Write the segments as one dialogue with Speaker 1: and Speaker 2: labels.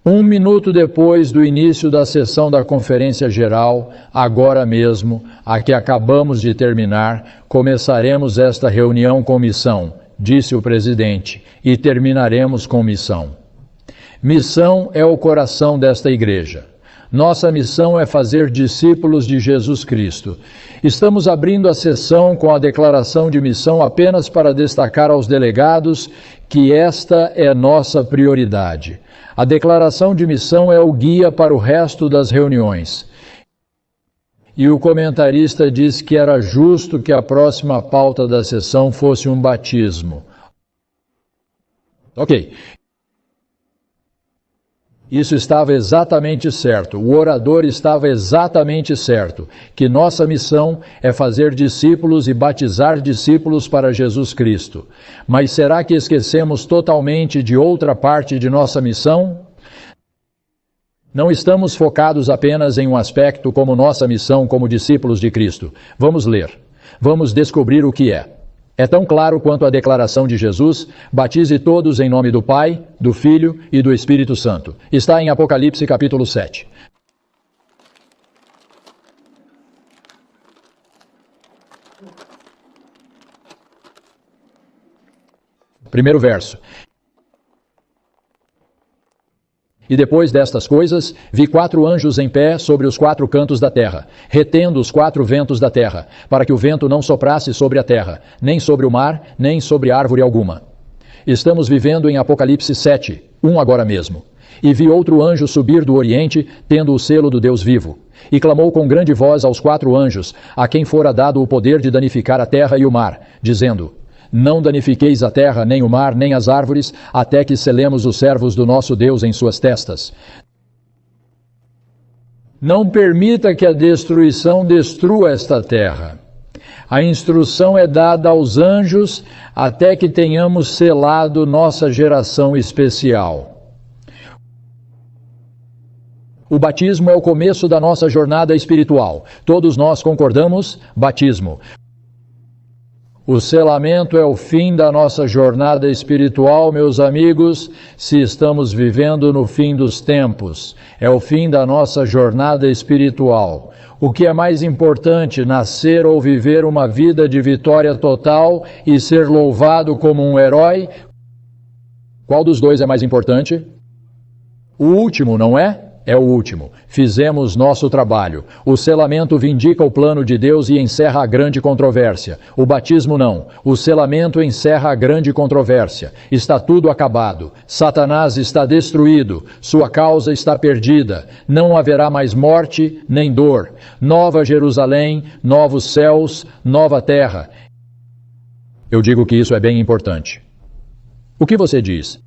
Speaker 1: Um minuto depois do início da sessão da Conferência Geral, agora mesmo, a que acabamos de terminar, começaremos esta reunião com missão, disse o presidente, e terminaremos com missão. Missão é o coração desta igreja. Nossa missão é fazer discípulos de Jesus Cristo. Estamos abrindo a sessão com a declaração de missão apenas para destacar aos delegados que esta é nossa prioridade. A declaração de missão é o guia para o resto das reuniões. E o comentarista disse que era justo que a próxima pauta da sessão fosse um batismo. Ok. Isso estava exatamente certo, o orador estava exatamente certo, que nossa missão é fazer discípulos e batizar discípulos para Jesus Cristo. Mas será que esquecemos totalmente de outra parte de nossa missão? Não estamos focados apenas em um aspecto como nossa missão como discípulos de Cristo. Vamos ler. Vamos descobrir o que é. É tão claro quanto a declaração de Jesus: batize todos em nome do Pai, do Filho e do Espírito Santo. Está em Apocalipse capítulo 7. Primeiro verso. E depois destas coisas, vi 4 anjos em pé sobre os 4 cantos da terra, retendo os 4 ventos da terra, para que o vento não soprasse sobre a terra, nem sobre o mar, nem sobre árvore alguma. Estamos vivendo em Apocalipse 7, 1 agora mesmo. E vi outro anjo subir do Oriente, tendo o selo do Deus vivo. E clamou com grande voz aos 4 anjos, a quem fora dado o poder de danificar a terra e o mar, dizendo: não danifiqueis a terra, nem o mar, nem as árvores, até que selemos os servos do nosso Deus em suas testas. Não permita que a destruição destrua esta terra. A instrução é dada aos anjos até que tenhamos selado nossa geração especial. O batismo é o começo da nossa jornada espiritual. Todos nós concordamos? Batismo. O selamento é o fim da nossa jornada espiritual, meus amigos, se estamos vivendo no fim dos tempos. É o fim da nossa jornada espiritual. O que é mais importante, nascer ou viver uma vida de vitória total e ser louvado como um herói? Qual dos dois é mais importante? O último, não é? É o último. Fizemos nosso trabalho. O selamento vindica o plano de Deus e encerra a grande controvérsia. O batismo não. O selamento encerra a grande controvérsia. Está tudo acabado. Satanás está destruído. Sua causa está perdida. Não haverá mais morte nem dor. Nova Jerusalém, novos céus, nova terra. Eu digo que isso é bem importante. O que você diz?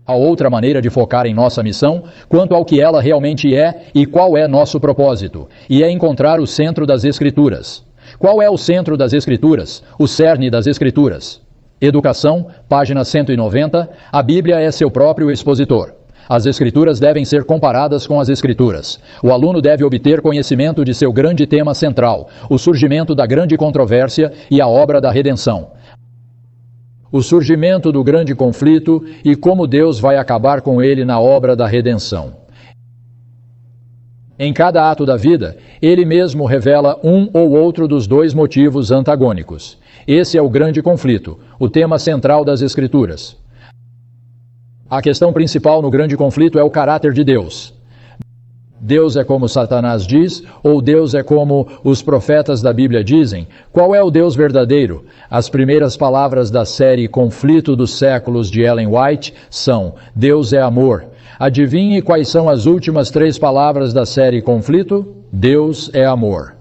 Speaker 1: A outra maneira de focar em nossa missão, quanto ao que ela realmente é e qual é nosso propósito, e é encontrar o centro das Escrituras. Qual é o centro das Escrituras? O cerne das Escrituras. Educação, página 190, a Bíblia é seu próprio expositor. As Escrituras devem ser comparadas com as Escrituras. O aluno deve obter conhecimento de seu grande tema central, o surgimento da grande controvérsia e a obra da redenção. O surgimento do grande conflito e como Deus vai acabar com ele na obra da redenção. Em cada ato da vida, ele mesmo revela um ou outro dos dois motivos antagônicos. Esse é o grande conflito, o tema central das Escrituras. A questão principal no grande conflito é o caráter de Deus. Deus é como Satanás diz, ou Deus é como os profetas da Bíblia dizem? Qual é o Deus verdadeiro? As primeiras palavras da série Conflito dos Séculos de Ellen White são: Deus é amor. Adivinhe quais são as últimas 3 palavras da série Conflito? Deus é amor.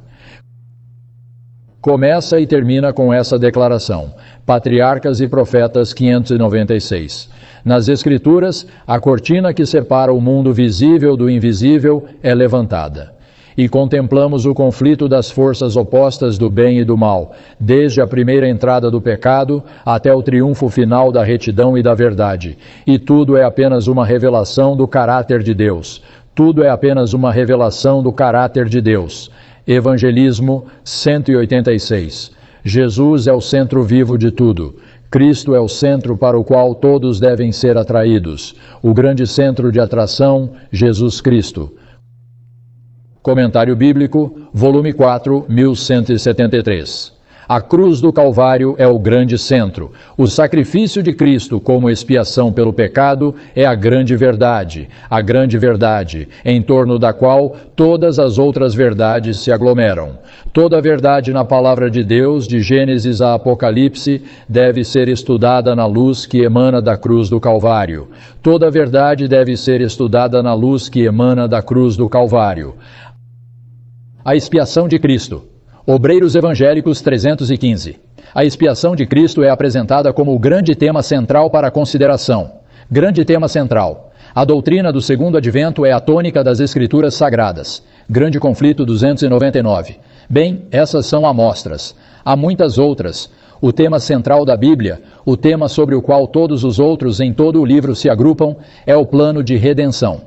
Speaker 1: Começa e termina com essa declaração. Patriarcas e Profetas 596. Nas Escrituras, a cortina que separa o mundo visível do invisível é levantada. E contemplamos o conflito das forças opostas do bem e do mal, desde a primeira entrada do pecado até o triunfo final da retidão e da verdade. E tudo é apenas uma revelação do caráter de Deus. Tudo é apenas uma revelação do caráter de Deus. Evangelismo 186. Jesus é o centro vivo de tudo. Cristo é o centro para o qual todos devem ser atraídos. O grande centro de atração, Jesus Cristo. Comentário Bíblico, volume 4, 1173. A cruz do Calvário é o grande centro. O sacrifício de Cristo como expiação pelo pecado é a grande verdade, em torno da qual todas as outras verdades se aglomeram. Toda a verdade na palavra de Deus, de Gênesis a Apocalipse, deve ser estudada na luz que emana da cruz do Calvário. Toda a verdade deve ser estudada na luz que emana da cruz do Calvário. A expiação de Cristo. Obreiros Evangélicos 315. A expiação de Cristo é apresentada como o grande tema central para a consideração. Grande tema central. A doutrina do segundo advento é a tônica das Escrituras Sagradas. Grande conflito 299. Bem, essas são amostras. Há muitas outras. O tema central da Bíblia, o tema sobre o qual todos os outros em todo o livro se agrupam, é o plano de redenção.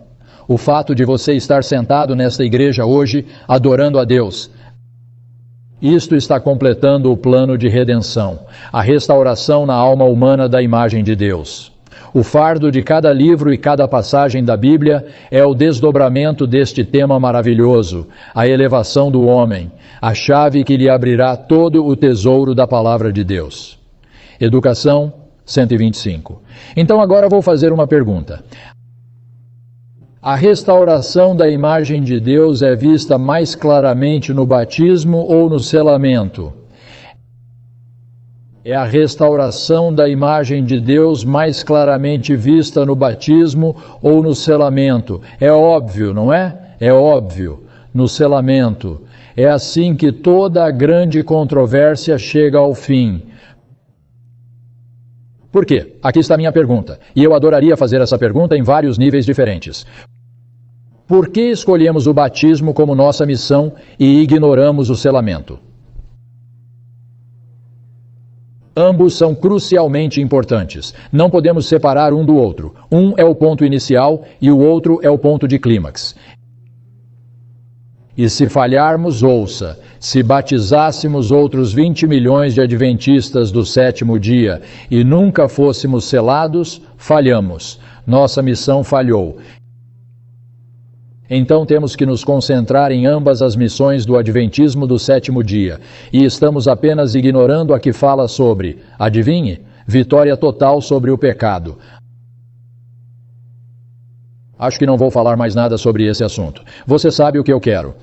Speaker 1: O fato de você estar sentado nesta igreja hoje, adorando a Deus, isto está completando o plano de redenção, a restauração na alma humana da imagem de Deus. O fardo de cada livro e cada passagem da Bíblia é o desdobramento deste tema maravilhoso, a elevação do homem, a chave que lhe abrirá todo o tesouro da palavra de Deus. Educação 125. Então agora vou fazer uma pergunta. A restauração da imagem de Deus é vista mais claramente no batismo ou no selamento? É a restauração da imagem de Deus mais claramente vista no batismo ou no selamento? É óbvio, não é? É óbvio, no selamento. É assim que toda a grande controvérsia chega ao fim. Por quê? Aqui está a minha pergunta, e eu adoraria fazer essa pergunta em vários níveis diferentes. Por que escolhemos o batismo como nossa missão e ignoramos o selamento? Ambos são crucialmente importantes. Não podemos separar um do outro. Um é o ponto inicial e o outro é o ponto de clímax. E se falharmos, ouça, se batizássemos outros 20 milhões de adventistas do sétimo dia e nunca fôssemos selados, falhamos. Nossa missão falhou. Então temos que nos concentrar em ambas as missões do adventismo do sétimo dia. E estamos apenas ignorando a que fala sobre, adivinhe, vitória total sobre o pecado. Acho que não vou falar mais nada sobre esse assunto. Você sabe o que eu quero.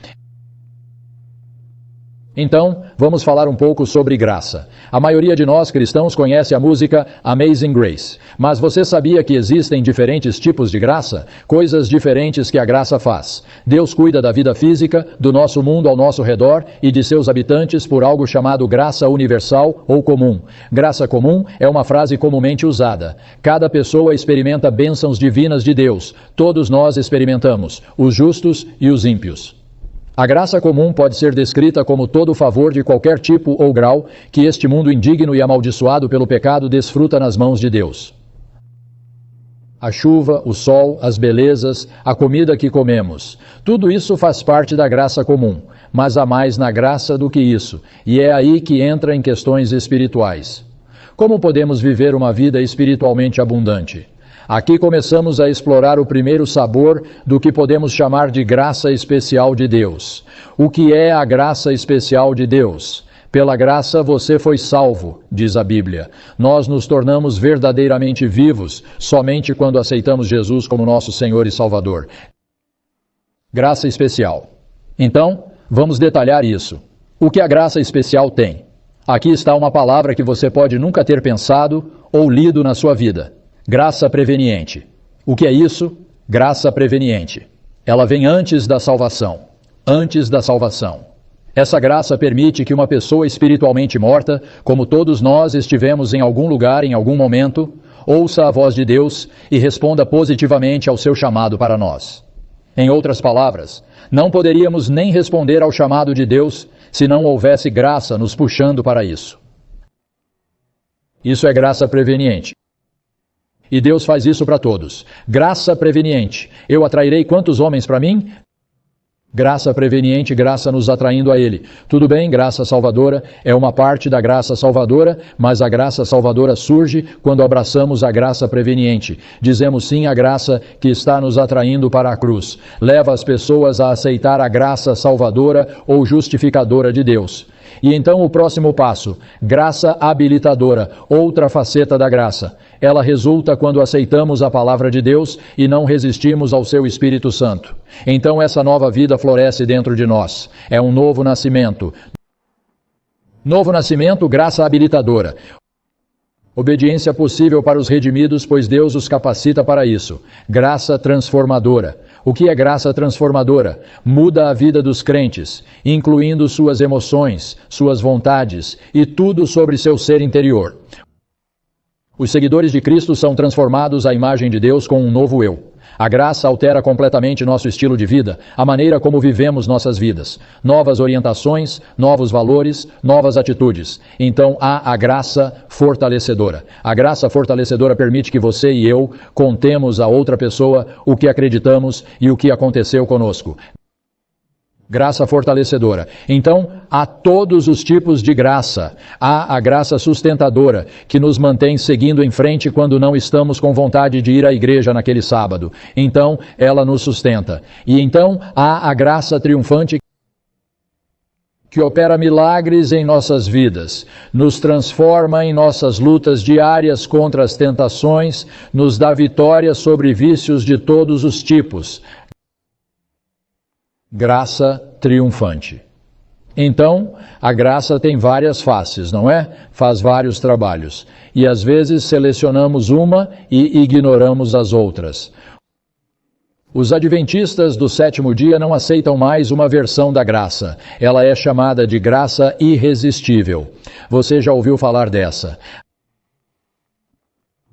Speaker 1: Então, vamos falar um pouco sobre graça. A maioria de nós cristãos conhece a música Amazing Grace. Mas você sabia que existem diferentes tipos de graça? Coisas diferentes que a graça faz. Deus cuida da vida física, do nosso mundo ao nosso redor e de seus habitantes por algo chamado graça universal ou comum. Graça comum é uma frase comumente usada. Cada pessoa experimenta bênçãos divinas de Deus. Todos nós experimentamos, os justos e os ímpios. A graça comum pode ser descrita como todo o favor de qualquer tipo ou grau que este mundo indigno e amaldiçoado pelo pecado desfruta nas mãos de Deus. A chuva, o sol, as belezas, a comida que comemos, tudo isso faz parte da graça comum, mas há mais na graça do que isso, e é aí que entra em questões espirituais. Como podemos viver uma vida espiritualmente abundante? Aqui começamos a explorar o primeiro sabor do que podemos chamar de graça especial de Deus. O que é a graça especial de Deus? Pela graça você foi salvo, diz a Bíblia. Nós nos tornamos verdadeiramente vivos somente quando aceitamos Jesus como nosso Senhor e Salvador. Graça especial. Então, vamos detalhar isso. O que a graça especial tem? Aqui está uma palavra que você pode nunca ter pensado ou lido na sua vida. Graça preveniente. O que é isso? Graça preveniente. Ela vem antes da salvação. Antes da salvação. Essa graça permite que uma pessoa espiritualmente morta, como todos nós estivemos em algum lugar, em algum momento, ouça a voz de Deus e responda positivamente ao seu chamado para nós. Em outras palavras, não poderíamos nem responder ao chamado de Deus se não houvesse graça nos puxando para isso. Isso é graça preveniente. E Deus faz isso para todos. Graça preveniente. Eu atrairei quantos homens para mim? Graça preveniente, graça nos atraindo a Ele. Tudo bem, graça salvadora é uma parte da graça salvadora, mas a graça salvadora surge quando abraçamos a graça preveniente. Dizemos sim à graça que está nos atraindo para a cruz. Leva as pessoas a aceitar a graça salvadora ou justificadora de Deus. E então o próximo passo, graça habilitadora, outra faceta da graça. Ela resulta quando aceitamos a palavra de Deus e não resistimos ao seu Espírito Santo. Então essa nova vida floresce dentro de nós. É um novo nascimento. Novo nascimento, graça habilitadora. Obediência possível para os redimidos, pois Deus os capacita para isso. Graça transformadora. O que é graça transformadora? Muda a vida dos crentes, incluindo suas emoções, suas vontades e tudo sobre seu ser interior. Os seguidores de Cristo são transformados à imagem de Deus com um novo eu. A graça altera completamente nosso estilo de vida, a maneira como vivemos nossas vidas. Novas orientações, novos valores, novas atitudes. Então há a graça fortalecedora. A graça fortalecedora permite que você e eu contemos a outra pessoa o que acreditamos e o que aconteceu conosco. Graça fortalecedora. Então, há todos os tipos de graça. Há a graça sustentadora, que nos mantém seguindo em frente quando não estamos com vontade de ir à igreja naquele sábado. Então, ela nos sustenta. E então, há a graça triunfante, que opera milagres em nossas vidas, nos transforma em nossas lutas diárias contra as tentações, nos dá vitória sobre vícios de todos os tipos. Graça triunfante. Então, a graça tem várias faces, não é? Faz vários trabalhos. E às vezes selecionamos uma e ignoramos as outras. Os adventistas do sétimo dia não aceitam mais uma versão da graça. Ela é chamada de graça irresistível. Você já ouviu falar dessa?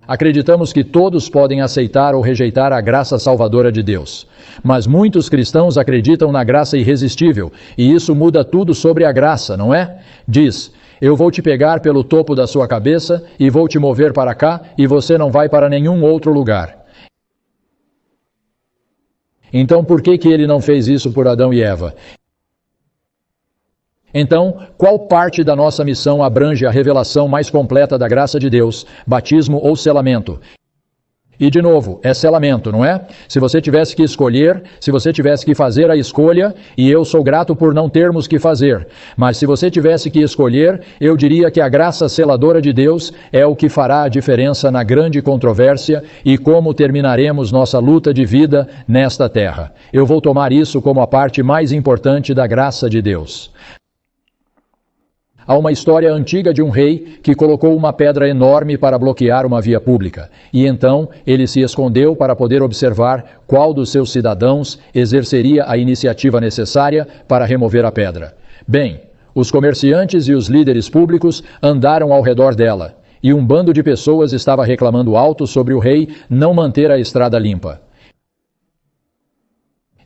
Speaker 1: Acreditamos que todos podem aceitar ou rejeitar a graça salvadora de Deus. Mas muitos cristãos acreditam na graça irresistível, e isso muda tudo sobre a graça, não é? Diz, eu vou te pegar pelo topo da sua cabeça e vou te mover para cá e você não vai para nenhum outro lugar. Então por que ele não fez isso por Adão e Eva? Então, qual parte da nossa missão abrange a revelação mais completa da graça de Deus, batismo ou selamento? E de novo, é selamento, não é? Se você tivesse que escolher, se você tivesse que fazer a escolha, e eu sou grato por não termos que fazer, mas se você tivesse que escolher, eu diria que a graça seladora de Deus é o que fará a diferença na grande controvérsia e como terminaremos nossa luta de vida nesta terra. Eu vou tomar isso como a parte mais importante da graça de Deus. Há uma história antiga de um rei que colocou uma pedra enorme para bloquear uma via pública. E então ele se escondeu para poder observar qual dos seus cidadãos exerceria a iniciativa necessária para remover a pedra. Bem, os comerciantes e os líderes públicos andaram ao redor dela. E um bando de pessoas estava reclamando alto sobre o rei não manter a estrada limpa.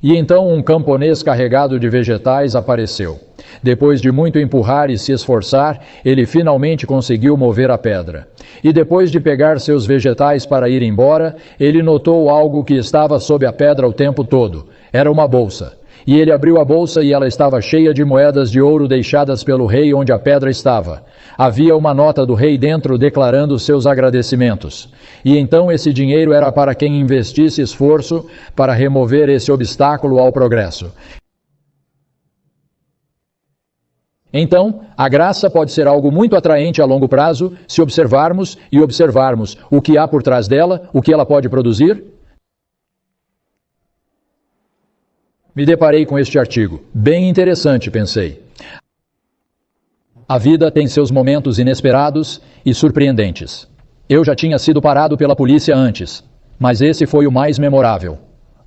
Speaker 1: E então um camponês carregado de vegetais apareceu. Depois de muito empurrar e se esforçar, ele finalmente conseguiu mover a pedra. E depois de pegar seus vegetais para ir embora, ele notou algo que estava sob a pedra o tempo todo. Era uma bolsa. E ele abriu a bolsa e ela estava cheia de moedas de ouro deixadas pelo rei onde a pedra estava. Havia uma nota do rei dentro declarando seus agradecimentos. E então esse dinheiro era para quem investisse esforço para remover esse obstáculo ao progresso. Então, a graça pode ser algo muito atraente a longo prazo se observarmos o que há por trás dela, o que ela pode produzir. Me deparei com este artigo. Bem interessante, pensei. A vida tem seus momentos inesperados e surpreendentes. Eu já tinha sido parado pela polícia antes, mas esse foi o mais memorável.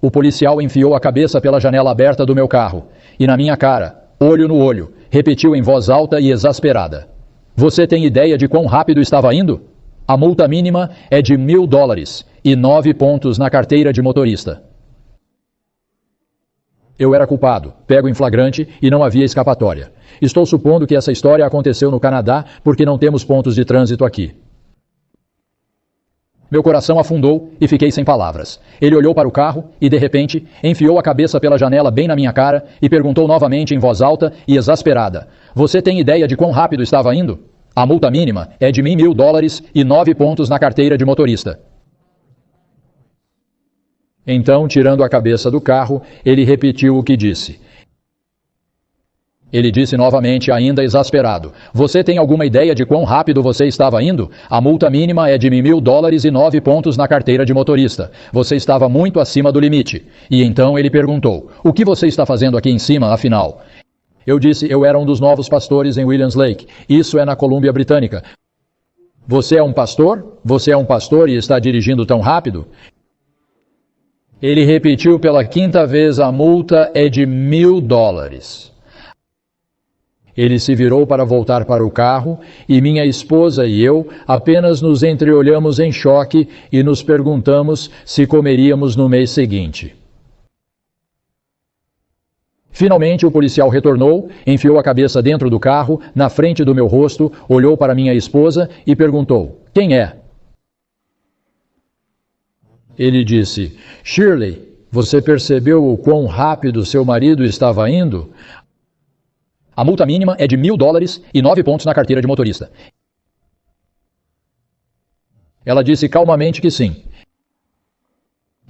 Speaker 1: O policial enfiou a cabeça pela janela aberta do meu carro e na minha cara, olho no olho, repetiu em voz alta e exasperada. Você tem ideia de quão rápido estava indo? A multa mínima é de $1.000 e 9 pontos na carteira de motorista. Eu era culpado, pego em flagrante e não havia escapatória. Estou supondo que essa história aconteceu no Canadá porque não temos pontos de trânsito aqui. Meu coração afundou e fiquei sem palavras. Ele olhou para o carro e, de repente, enfiou a cabeça pela janela bem na minha cara e perguntou novamente em voz alta e exasperada: "Você tem ideia de quão rápido estava indo? A multa mínima é de $1.000 e 9 pontos na carteira de motorista." Então, tirando a cabeça do carro, ele repetiu o que disse. Ele disse novamente, ainda exasperado: "Você tem alguma ideia de quão rápido você estava indo? A multa mínima é de $1.000 e 9 pontos na carteira de motorista. Você estava muito acima do limite." E então ele perguntou: "O que você está fazendo aqui em cima, afinal?" Eu disse: "Eu era um dos novos pastores em Williams Lake. Isso é na Colômbia Britânica." "Você é um pastor? Você é um pastor e está dirigindo tão rápido?" Ele repetiu pela 5ª vez: "A multa é de $1.000. Ele se virou para voltar para o carro e minha esposa e eu apenas nos entreolhamos em choque e nos perguntamos se comeríamos no mês seguinte. Finalmente o policial retornou, enfiou a cabeça dentro do carro, na frente do meu rosto, olhou para minha esposa e perguntou: "Quem é?" Ele disse: "Shirley, você percebeu o quão rápido seu marido estava indo? A multa mínima é de $1.000 e 9 pontos na carteira de motorista." Ela disse calmamente que sim.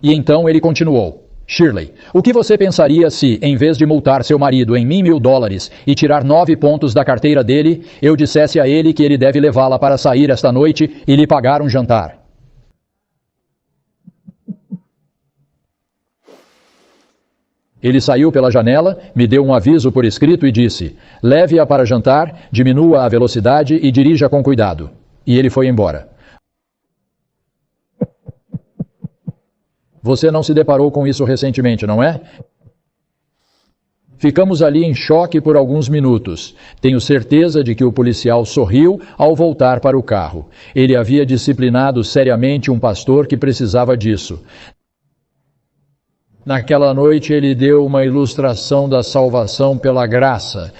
Speaker 1: E então ele continuou: "Shirley, o que você pensaria se, em vez de multar seu marido em $1.000 e tirar 9 pontos da carteira dele, eu dissesse a ele que ele deve levá-la para sair esta noite e lhe pagar um jantar?" Ele saiu pela janela, me deu um aviso por escrito e disse: "Leve-a para jantar, diminua a velocidade e dirija com cuidado." E ele foi embora. Você não se deparou com isso recentemente, não é? Ficamos ali em choque por alguns minutos. Tenho certeza de que o policial sorriu ao voltar para o carro. Ele havia disciplinado seriamente um pastor que precisava disso. Naquela noite ele deu uma ilustração da salvação pela graça.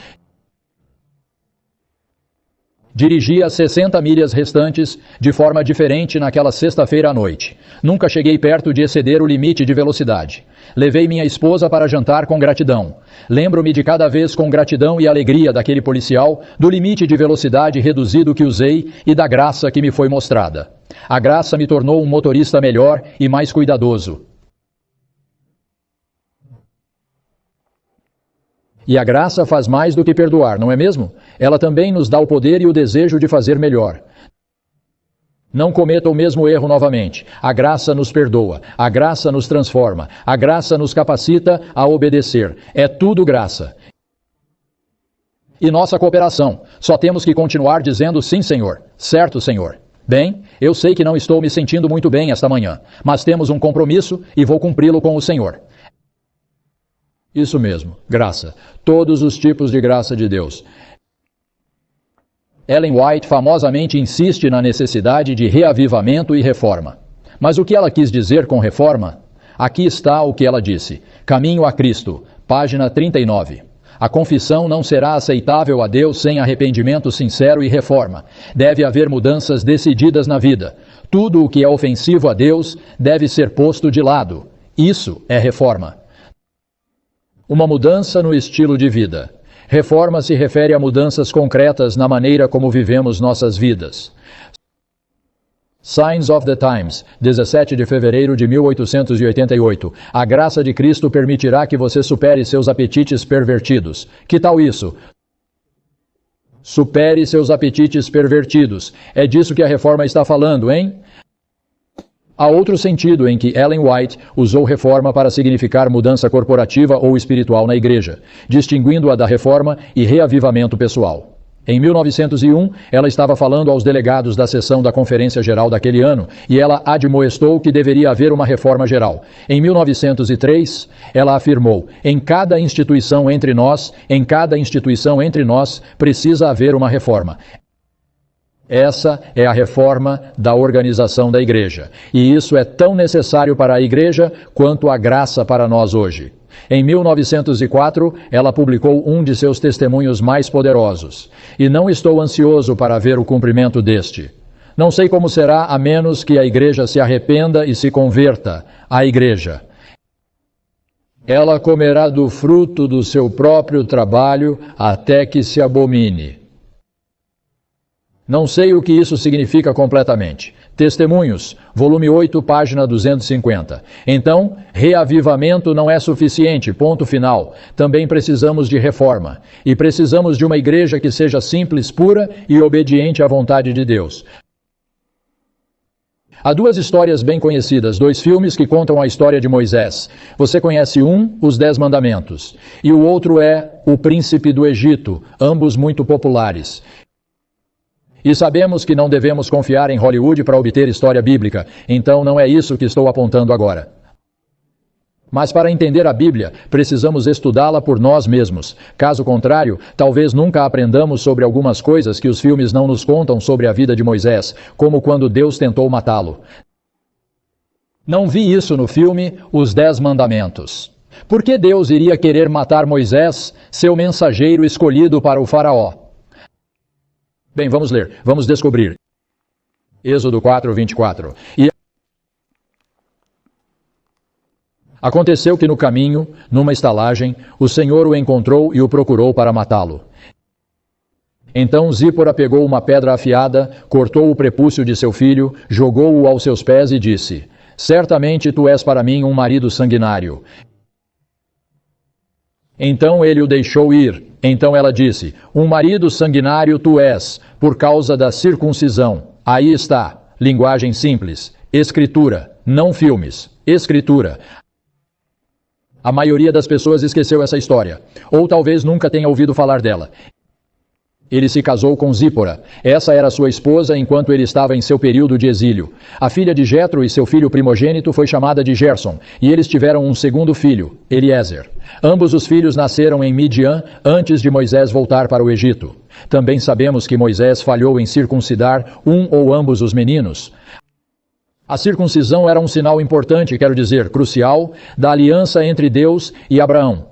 Speaker 1: Dirigi as 60 milhas restantes de forma diferente naquela sexta-feira à noite. Nunca cheguei perto de exceder o limite de velocidade. Levei minha esposa para jantar com gratidão. Lembro-me de cada vez com gratidão e alegria daquele policial, do limite de velocidade reduzido que usei e da graça que me foi mostrada. A graça me tornou um motorista melhor e mais cuidadoso. E a graça faz mais do que perdoar, não é mesmo? Ela também nos dá o poder e o desejo de fazer melhor. Não cometa o mesmo erro novamente. A graça nos perdoa, a graça nos transforma, a graça nos capacita a obedecer. É tudo graça. E nossa cooperação. Só temos que continuar dizendo sim, Senhor. Certo, Senhor. Bem, eu sei que não estou me sentindo muito bem esta manhã, mas temos um compromisso e vou cumpri-lo com o Senhor. Isso mesmo, graça. Todos os tipos de graça de Deus. Ellen White famosamente insiste na necessidade de reavivamento e reforma. Mas o que ela quis dizer com reforma? Aqui está o que ela disse. Caminho a Cristo, página 39. A confissão não será aceitável a Deus sem arrependimento sincero e reforma. Deve haver mudanças decididas na vida. Tudo o que é ofensivo a Deus deve ser posto de lado. Isso é reforma. Uma mudança no estilo de vida. Reforma se refere a mudanças concretas na maneira como vivemos nossas vidas. Signs of the Times, 17 de fevereiro de 1888. A graça de Cristo permitirá que você supere seus apetites pervertidos. Que tal isso? Supere seus apetites pervertidos. É disso que a reforma está falando, hein? Há outro sentido em que Ellen White usou reforma para significar mudança corporativa ou espiritual na igreja, distinguindo-a da reforma e reavivamento pessoal. Em 1901, ela estava falando aos delegados da sessão da Conferência Geral daquele ano e ela admoestou que deveria haver uma reforma geral. Em 1903, ela afirmou: em cada instituição entre nós, precisa haver uma reforma. Essa é a reforma da organização da igreja. E isso é tão necessário para a igreja quanto a graça para nós hoje. Em 1904, ela publicou um de seus testemunhos mais poderosos. E não estou ansioso para ver o cumprimento deste. Não sei como será a menos que a igreja se arrependa e se converta à igreja. Ela comerá do fruto do seu próprio trabalho até que se abomine. Não sei o que isso significa completamente. Testemunhos, volume 8, página 250. Então, reavivamento não é suficiente, ponto final. Também precisamos de reforma. E precisamos de uma igreja que seja simples, pura e obediente à vontade de Deus. Há duas histórias bem conhecidas, dois filmes que contam a história de Moisés. Você conhece um, Os 10 Mandamentos, e o outro é O Príncipe do Egito, ambos muito populares. E sabemos que não devemos confiar em Hollywood para obter história bíblica, então não é isso que estou apontando agora. Mas para entender a Bíblia, precisamos estudá-la por nós mesmos. Caso contrário, talvez nunca aprendamos sobre algumas coisas que os filmes não nos contam sobre a vida de Moisés, como quando Deus tentou matá-lo. Não vi isso no filme Os 10 Mandamentos. Por que Deus iria querer matar Moisés, seu mensageiro escolhido para o faraó? Bem, vamos ler, vamos descobrir. Êxodo 4, 24. Aconteceu que no caminho, numa estalagem, o Senhor o encontrou e o procurou para matá-lo. Então Zípora pegou uma pedra afiada, cortou o prepúcio de seu filho, jogou-o aos seus pés e disse: Certamente tu és para mim um marido sanguinário. Então ele o deixou ir. Então ela disse: Um marido sanguinário tu és, por causa da circuncisão. Aí está, linguagem simples, escritura, não filmes, escritura. A maioria das pessoas esqueceu essa história, ou talvez nunca tenha ouvido falar dela. Ele se casou com Zípora. Essa era sua esposa enquanto ele estava em seu período de exílio. A filha de Jetro e seu filho primogênito foi chamada de Gerson, e eles tiveram um segundo filho, Eliezer. Ambos os filhos nasceram em Midian antes de Moisés voltar para o Egito. Também sabemos que Moisés falhou em circuncidar um ou ambos os meninos. A circuncisão era um sinal importante, quero dizer, crucial, da aliança entre Deus e Abraão.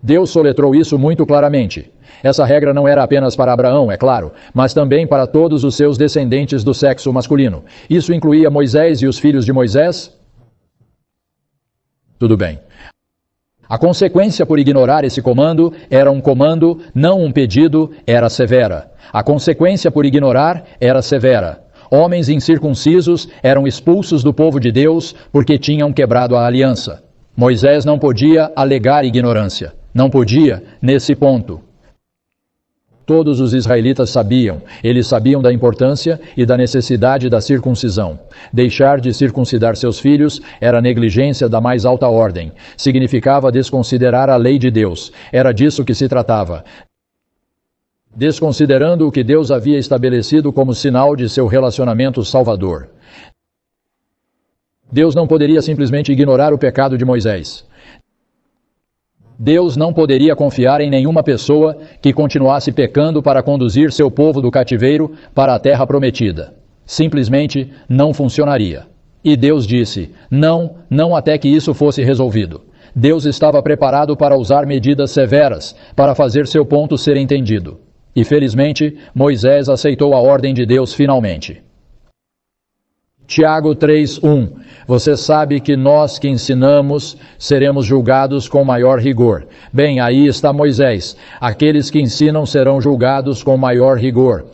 Speaker 1: Deus soletrou isso muito claramente. Essa regra não era apenas para Abraão, é claro, mas também para todos os seus descendentes do sexo masculino. Isso incluía Moisés e os filhos de Moisés? Tudo bem. A consequência por ignorar esse comando era um comando, não um pedido, era severa. A consequência por ignorar era severa. Homens incircuncisos eram expulsos do povo de Deus porque tinham quebrado a aliança. Moisés não podia alegar ignorância. Não podia, nesse ponto. Todos os israelitas sabiam. Eles sabiam da importância e da necessidade da circuncisão. Deixar de circuncidar seus filhos era negligência da mais alta ordem. Significava desconsiderar a lei de Deus. Era disso que se tratava. Desconsiderando o que Deus havia estabelecido como sinal de seu relacionamento salvador. Deus não poderia simplesmente ignorar o pecado de Moisés. Deus não poderia confiar em nenhuma pessoa que continuasse pecando para conduzir seu povo do cativeiro para a terra prometida. Simplesmente não funcionaria. E Deus disse: não, não até que isso fosse resolvido. Deus estava preparado para usar medidas severas para fazer seu ponto ser entendido. E felizmente, Moisés aceitou a ordem de Deus finalmente. Tiago 3:1. Você sabe que nós que ensinamos seremos julgados com maior rigor. Bem, aí está Moisés. Aqueles que ensinam serão julgados com maior rigor.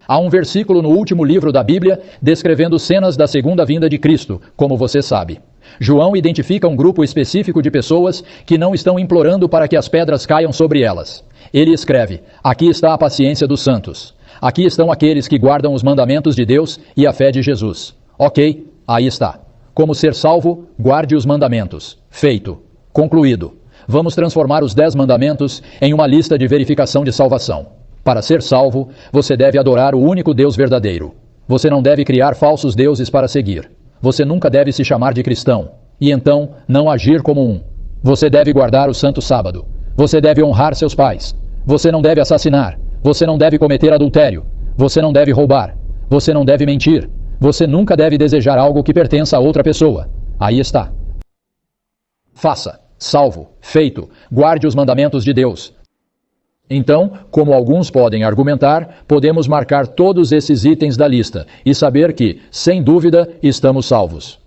Speaker 1: Há um versículo no último livro da Bíblia descrevendo cenas da segunda vinda de Cristo, como você sabe. João identifica um grupo específico de pessoas que não estão implorando para que as pedras caiam sobre elas. Ele escreve: aqui está a paciência dos santos. Aqui estão aqueles que guardam os mandamentos de Deus e a fé de Jesus. Ok, aí está. Como ser salvo, guarde os mandamentos. Feito. Concluído. Vamos transformar os 10 mandamentos em uma lista de verificação de salvação. Para ser salvo, você deve adorar o único Deus verdadeiro. Você não deve criar falsos deuses para seguir. Você nunca deve se chamar de cristão, e então não agir como um. Você deve guardar o santo sábado. Você deve honrar seus pais. Você não deve assassinar. Você não deve cometer adultério. Você não deve roubar. Você não deve mentir. Você nunca deve desejar algo que pertença a outra pessoa. Aí está. Faça. Salvo. Feito. Guarde os mandamentos de Deus. Então, como alguns podem argumentar, podemos marcar todos esses itens da lista e saber que, sem dúvida, estamos salvos.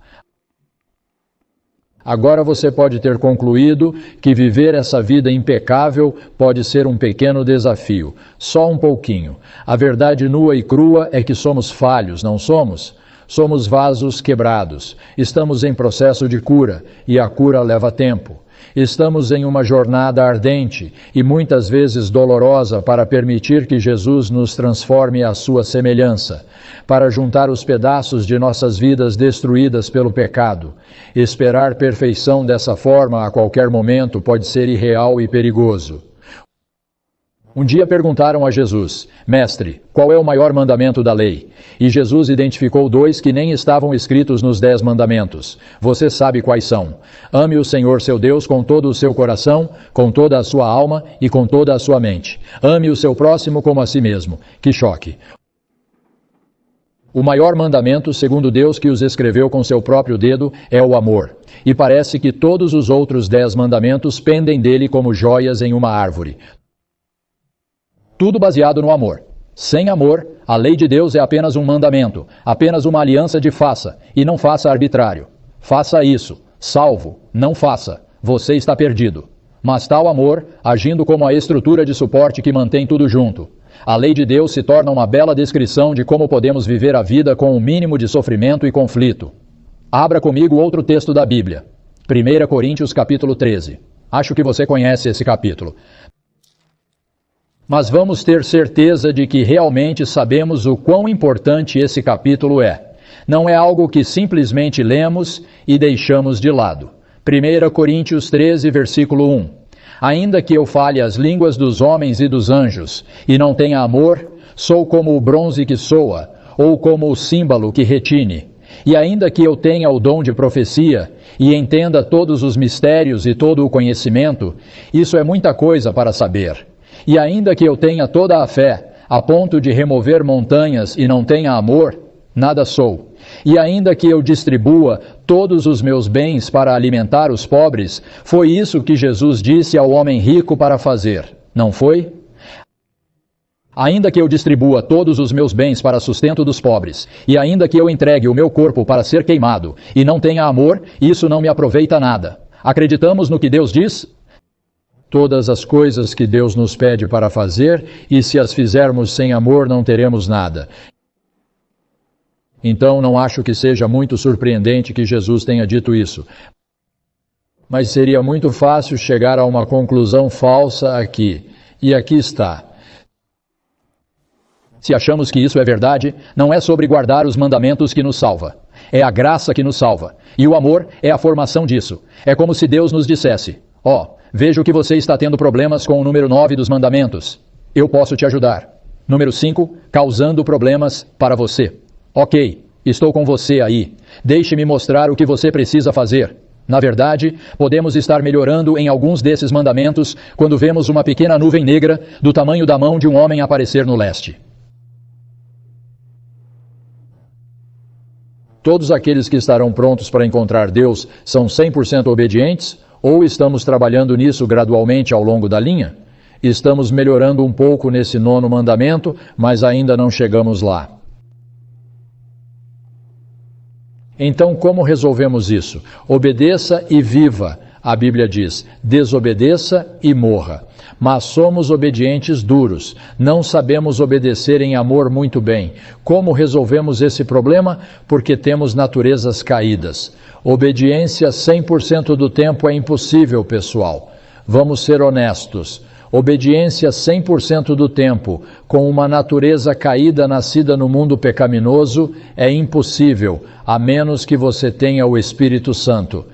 Speaker 1: Agora você pode ter concluído que viver essa vida impecável pode ser um pequeno desafio, só um pouquinho. A verdade nua e crua é que somos falhos, não somos? Somos vasos quebrados. Estamos em processo de cura, e a cura leva tempo. Estamos em uma jornada ardente e muitas vezes dolorosa para permitir que Jesus nos transforme à sua semelhança, para juntar os pedaços de nossas vidas destruídas pelo pecado. Esperar perfeição dessa forma a qualquer momento pode ser irreal e perigoso. Um dia perguntaram a Jesus: Mestre, qual é o maior mandamento da lei? E Jesus identificou 2 que nem estavam escritos nos 10 mandamentos. Você sabe quais são. Ame o Senhor seu Deus com todo o seu coração, com toda a sua alma e com toda a sua mente. Ame o seu próximo como a si mesmo. Que choque! O maior mandamento, segundo Deus que os escreveu com seu próprio dedo, é o amor. E parece que todos os outros 10 mandamentos pendem dele como joias em uma árvore. Tudo baseado no amor. Sem amor, a lei de Deus é apenas um mandamento, apenas uma aliança de faça, e não faça arbitrário. Faça isso, salvo, não faça, você está perdido. Mas tal amor, agindo como a estrutura de suporte que mantém tudo junto. A lei de Deus se torna uma bela descrição de como podemos viver a vida com um mínimo de sofrimento e conflito. Abra comigo outro texto da Bíblia. 1 Coríntios capítulo 13. Acho que você conhece esse capítulo. Mas vamos ter certeza de que realmente sabemos o quão importante esse capítulo é. Não é algo que simplesmente lemos e deixamos de lado. 1 Coríntios 13, versículo 1. Ainda que eu fale as línguas dos homens e dos anjos, e não tenha amor, sou como o bronze que soa, ou como o símbolo que retine. E ainda que eu tenha o dom de profecia, e entenda todos os mistérios e todo o conhecimento, isso é muita coisa para saber. E ainda que eu tenha toda a fé, a ponto de remover montanhas e não tenha amor, nada sou. E ainda que eu distribua todos os meus bens para alimentar os pobres, foi isso que Jesus disse ao homem rico para fazer, não foi? Ainda que eu distribua todos os meus bens para sustento dos pobres, e ainda que eu entregue o meu corpo para ser queimado, e não tenha amor, isso não me aproveita nada. Acreditamos no que Deus diz? Todas as coisas que Deus nos pede para fazer, e se as fizermos sem amor, não teremos nada. Então, não acho que seja muito surpreendente que Jesus tenha dito isso. Mas seria muito fácil chegar a uma conclusão falsa aqui. E aqui está. Se achamos que isso é verdade, não é sobre guardar os mandamentos que nos salva. É a graça que nos salva. E o amor é a formação disso. É como se Deus nos dissesse: vejo que você está tendo problemas com o número 9 dos mandamentos. Eu posso te ajudar. Número 5, causando problemas para você. Ok, estou com você aí. Deixe-me mostrar o que você precisa fazer. Na verdade, podemos estar melhorando em alguns desses mandamentos quando vemos uma pequena nuvem negra do tamanho da mão de um homem aparecer no leste. Todos aqueles que estarão prontos para encontrar Deus são 100% obedientes? Ou estamos trabalhando nisso gradualmente ao longo da linha? Estamos melhorando um pouco nesse 9º mandamento, mas ainda não chegamos lá. Então, como resolvemos isso? Obedeça e viva, a Bíblia diz. Desobedeça e morra. Mas somos obedientes duros. Não sabemos obedecer em amor muito bem. Como resolvemos esse problema? Porque temos naturezas caídas. Obediência 100% do tempo é impossível, pessoal. Vamos ser honestos. Obediência 100% do tempo, com uma natureza caída nascida no mundo pecaminoso, é impossível, a menos que você tenha o Espírito Santo.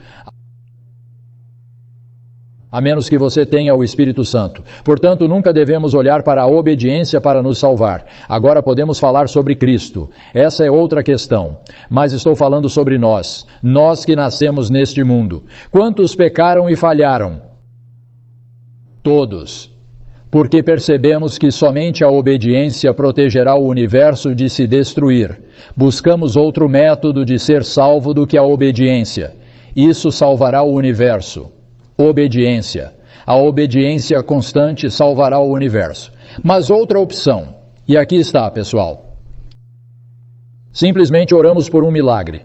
Speaker 1: A menos que você tenha o Espírito Santo. Portanto, nunca devemos olhar para a obediência para nos salvar. Agora podemos falar sobre Cristo. Essa é outra questão. Mas estou falando sobre nós. Nós que nascemos neste mundo. Quantos pecaram e falharam? Todos. Porque percebemos que somente a obediência protegerá o universo de se destruir. Buscamos outro método de ser salvo do que a obediência. Isso salvará o universo. Obediência. A obediência constante salvará o universo. Mas outra opção, e aqui está, pessoal. Simplesmente oramos por um milagre.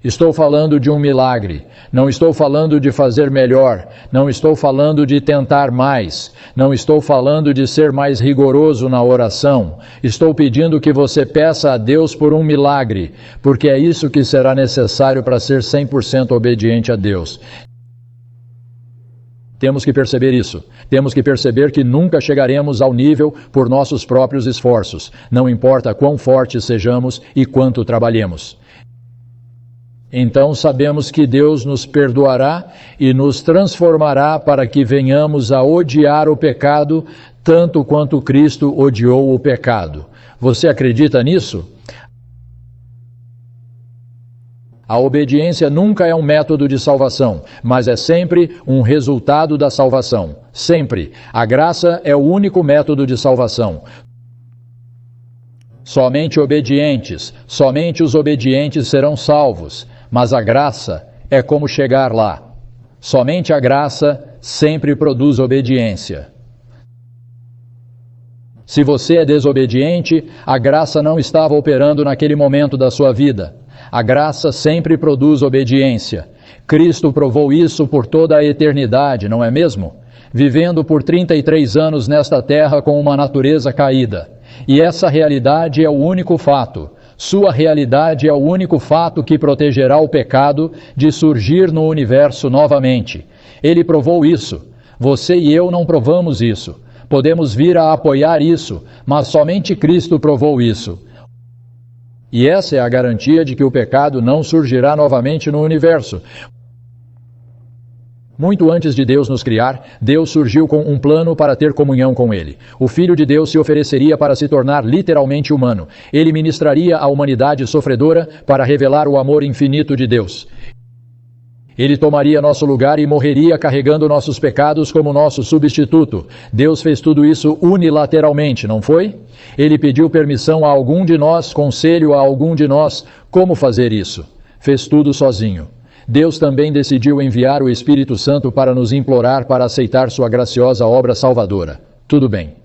Speaker 1: Estou falando de um milagre, não estou falando de fazer melhor, não estou falando de tentar mais, não estou falando de ser mais rigoroso na oração. Estou pedindo que você peça a Deus por um milagre, porque é isso que será necessário para ser 100% obediente a Deus. Temos que perceber isso. Temos que perceber que nunca chegaremos ao nível por nossos próprios esforços, não importa quão fortes sejamos e quanto trabalhemos. Então sabemos que Deus nos perdoará e nos transformará para que venhamos a odiar o pecado tanto quanto Cristo odiou o pecado. Você acredita nisso? A obediência nunca é um método de salvação, mas é sempre um resultado da salvação. Sempre. A graça é o único método de salvação. Somente os obedientes serão salvos. Mas a graça é como chegar lá. Somente a graça sempre produz obediência. Se você é desobediente, a graça não estava operando naquele momento da sua vida. A graça sempre produz obediência. Cristo provou isso por toda a eternidade, não é mesmo? Vivendo por 33 anos nesta terra com uma natureza caída. E essa realidade é o único fato. Sua realidade é o único fato que protegerá o pecado de surgir no universo novamente. Ele provou isso. Você e eu não provamos isso. Podemos vir a apoiar isso, mas somente Cristo provou isso. E essa é a garantia de que o pecado não surgirá novamente no universo. Muito antes de Deus nos criar, Deus surgiu com um plano para ter comunhão com Ele. O Filho de Deus se ofereceria para se tornar literalmente humano. Ele ministraria à humanidade sofredora para revelar o amor infinito de Deus. Ele tomaria nosso lugar e morreria carregando nossos pecados como nosso substituto. Deus fez tudo isso unilateralmente, não foi? Ele pediu permissão a algum de nós, conselho a algum de nós, como fazer isso. Fez tudo sozinho. Deus também decidiu enviar o Espírito Santo para nos implorar para aceitar sua graciosa obra salvadora. Tudo bem.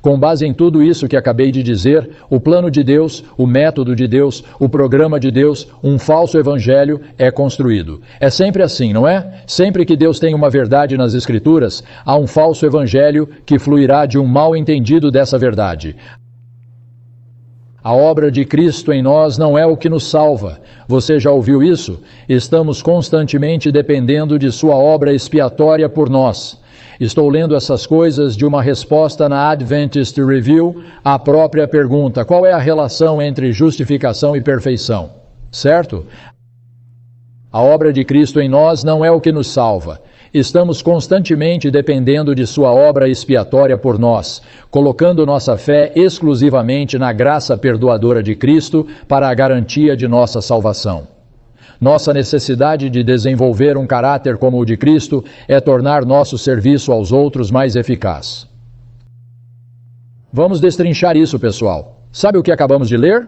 Speaker 1: Com base em tudo isso que acabei de dizer, o plano de Deus, o método de Deus, o programa de Deus, um falso evangelho é construído. É sempre assim, não é? Sempre que Deus tem uma verdade nas Escrituras, há um falso evangelho que fluirá de um mal entendido dessa verdade. A obra de Cristo em nós não é o que nos salva. Você já ouviu isso? Estamos constantemente dependendo de sua obra expiatória por nós. Estou lendo essas coisas de uma resposta na Adventist Review à própria pergunta: qual é a relação entre justificação e perfeição? Certo? A obra de Cristo em nós não é o que nos salva. Estamos constantemente dependendo de sua obra expiatória por nós, colocando nossa fé exclusivamente na graça perdoadora de Cristo para a garantia de nossa salvação. Nossa necessidade de desenvolver um caráter como o de Cristo é tornar nosso serviço aos outros mais eficaz. Vamos destrinchar isso, pessoal. Sabe o que acabamos de ler?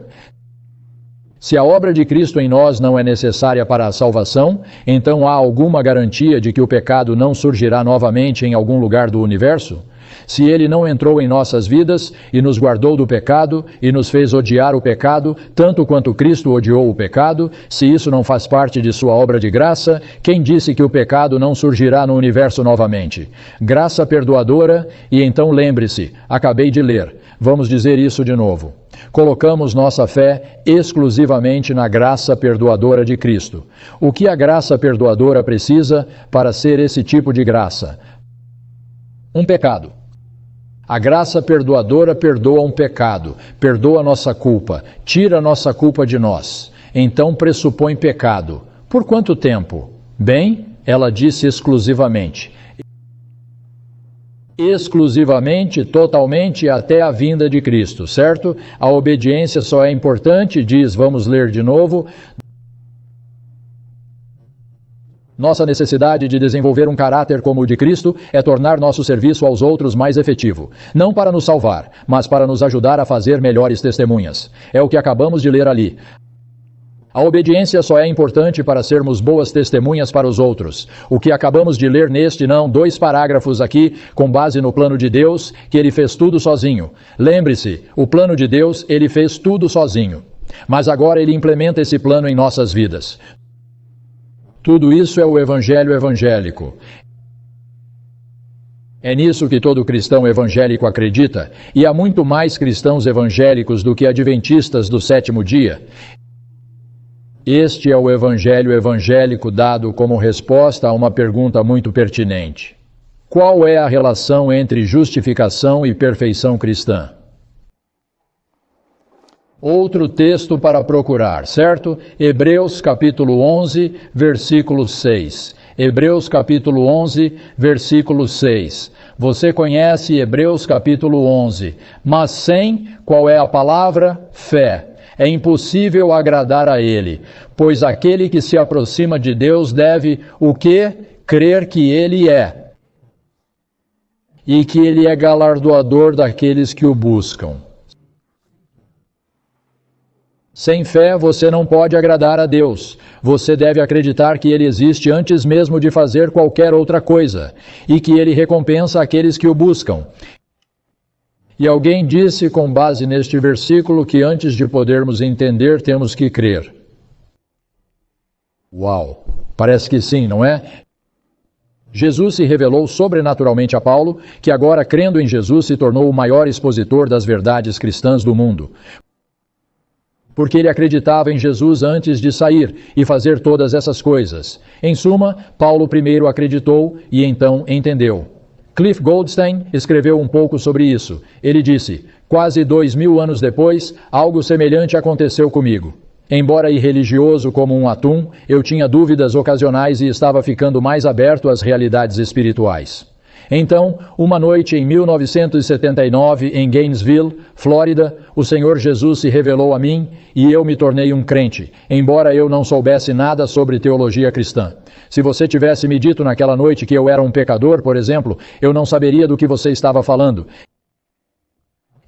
Speaker 1: Se a obra de Cristo em nós não é necessária para a salvação, então há alguma garantia de que o pecado não surgirá novamente em algum lugar do universo? Se ele não entrou em nossas vidas e nos guardou do pecado e nos fez odiar o pecado, tanto quanto Cristo odiou o pecado, se isso não faz parte de sua obra de graça, quem disse que o pecado não surgirá no universo novamente? Graça perdoadora, e então lembre-se, acabei de ler, vamos dizer isso de novo. Colocamos nossa fé exclusivamente na graça perdoadora de Cristo. O que a graça perdoadora precisa para ser esse tipo de graça? Um pecado. A graça perdoadora perdoa um pecado, perdoa nossa culpa, tira nossa culpa de nós. Então pressupõe pecado. Por quanto tempo? Bem, ela disse exclusivamente. Exclusivamente, totalmente, até a vinda de Cristo, certo? A obediência só é importante, vamos ler de novo. Nossa necessidade de desenvolver um caráter como o de Cristo é tornar nosso serviço aos outros mais efetivo. Não para nos salvar, mas para nos ajudar a fazer melhores testemunhas. É o que acabamos de ler ali. A obediência só é importante para sermos boas testemunhas para os outros. O que acabamos de ler neste, não, 2 parágrafos aqui, com base no plano de Deus, que ele fez tudo sozinho. Lembre-se, o plano de Deus, ele fez tudo sozinho. Mas agora ele implementa esse plano em nossas vidas. Tudo isso é o Evangelho evangélico. É nisso que todo cristão evangélico acredita, e há muito mais cristãos evangélicos do que adventistas do 7º dia. Este é o Evangelho evangélico dado como resposta a uma pergunta muito pertinente. Qual é a relação entre justificação e perfeição cristã? Outro texto para procurar, certo? Hebreus capítulo 11, versículo 6. Hebreus capítulo 11, versículo 6. Você conhece Hebreus capítulo 11. Mas sem, qual é a palavra? Fé. É impossível agradar a Ele, pois aquele que se aproxima de Deus deve, o quê? Crer que Ele é. E que Ele é galardoador daqueles que o buscam. Sem fé, você não pode agradar a Deus. Você deve acreditar que Ele existe antes mesmo de fazer qualquer outra coisa, e que Ele recompensa aqueles que o buscam. E alguém disse, com base neste versículo, que antes de podermos entender, temos que crer. Uau! Parece que sim, não é? Jesus se revelou sobrenaturalmente a Paulo, que agora, crendo em Jesus, se tornou o maior expositor das verdades cristãs do mundo. Porque ele acreditava em Jesus antes de sair e fazer todas essas coisas. Em suma, Paulo primeiro acreditou e então entendeu. Cliff Goldstein escreveu um pouco sobre isso. Ele disse, quase 2000 anos depois, algo semelhante aconteceu comigo. Embora irreligioso como um atum, eu tinha dúvidas ocasionais e estava ficando mais aberto às realidades espirituais. Então, uma noite em 1979, em Gainesville, Flórida, o Senhor Jesus se revelou a mim e eu me tornei um crente, embora eu não soubesse nada sobre teologia cristã. Se você tivesse me dito naquela noite que eu era um pecador, por exemplo, eu não saberia do que você estava falando.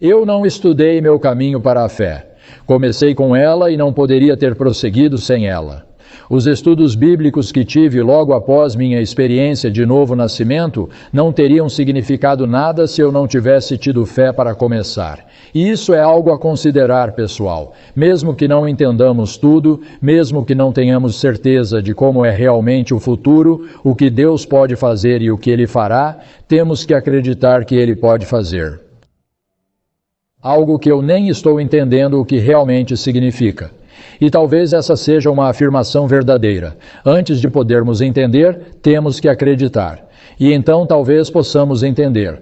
Speaker 1: Eu não estudei meu caminho para a fé. Comecei com ela e não poderia ter prosseguido sem ela. Os estudos bíblicos que tive logo após minha experiência de novo nascimento não teriam significado nada se eu não tivesse tido fé para começar. E isso é algo a considerar, pessoal. Mesmo que não entendamos tudo, mesmo que não tenhamos certeza de como é realmente o futuro, o que Deus pode fazer e o que Ele fará, temos que acreditar que Ele pode fazer. Algo que eu nem estou entendendo o que realmente significa. E talvez essa seja uma afirmação verdadeira. Antes de podermos entender, temos que acreditar. E então talvez possamos entender.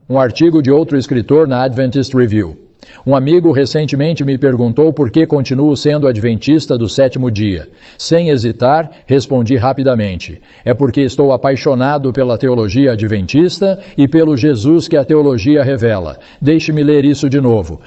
Speaker 1: Um artigo de outro escritor na Adventist Review. Um amigo recentemente me perguntou por que continuo sendo adventista do 7º dia. Sem hesitar, respondi rapidamente. É porque estou apaixonado pela teologia adventista e pelo Jesus que a teologia revela. Deixe-me ler isso de novo.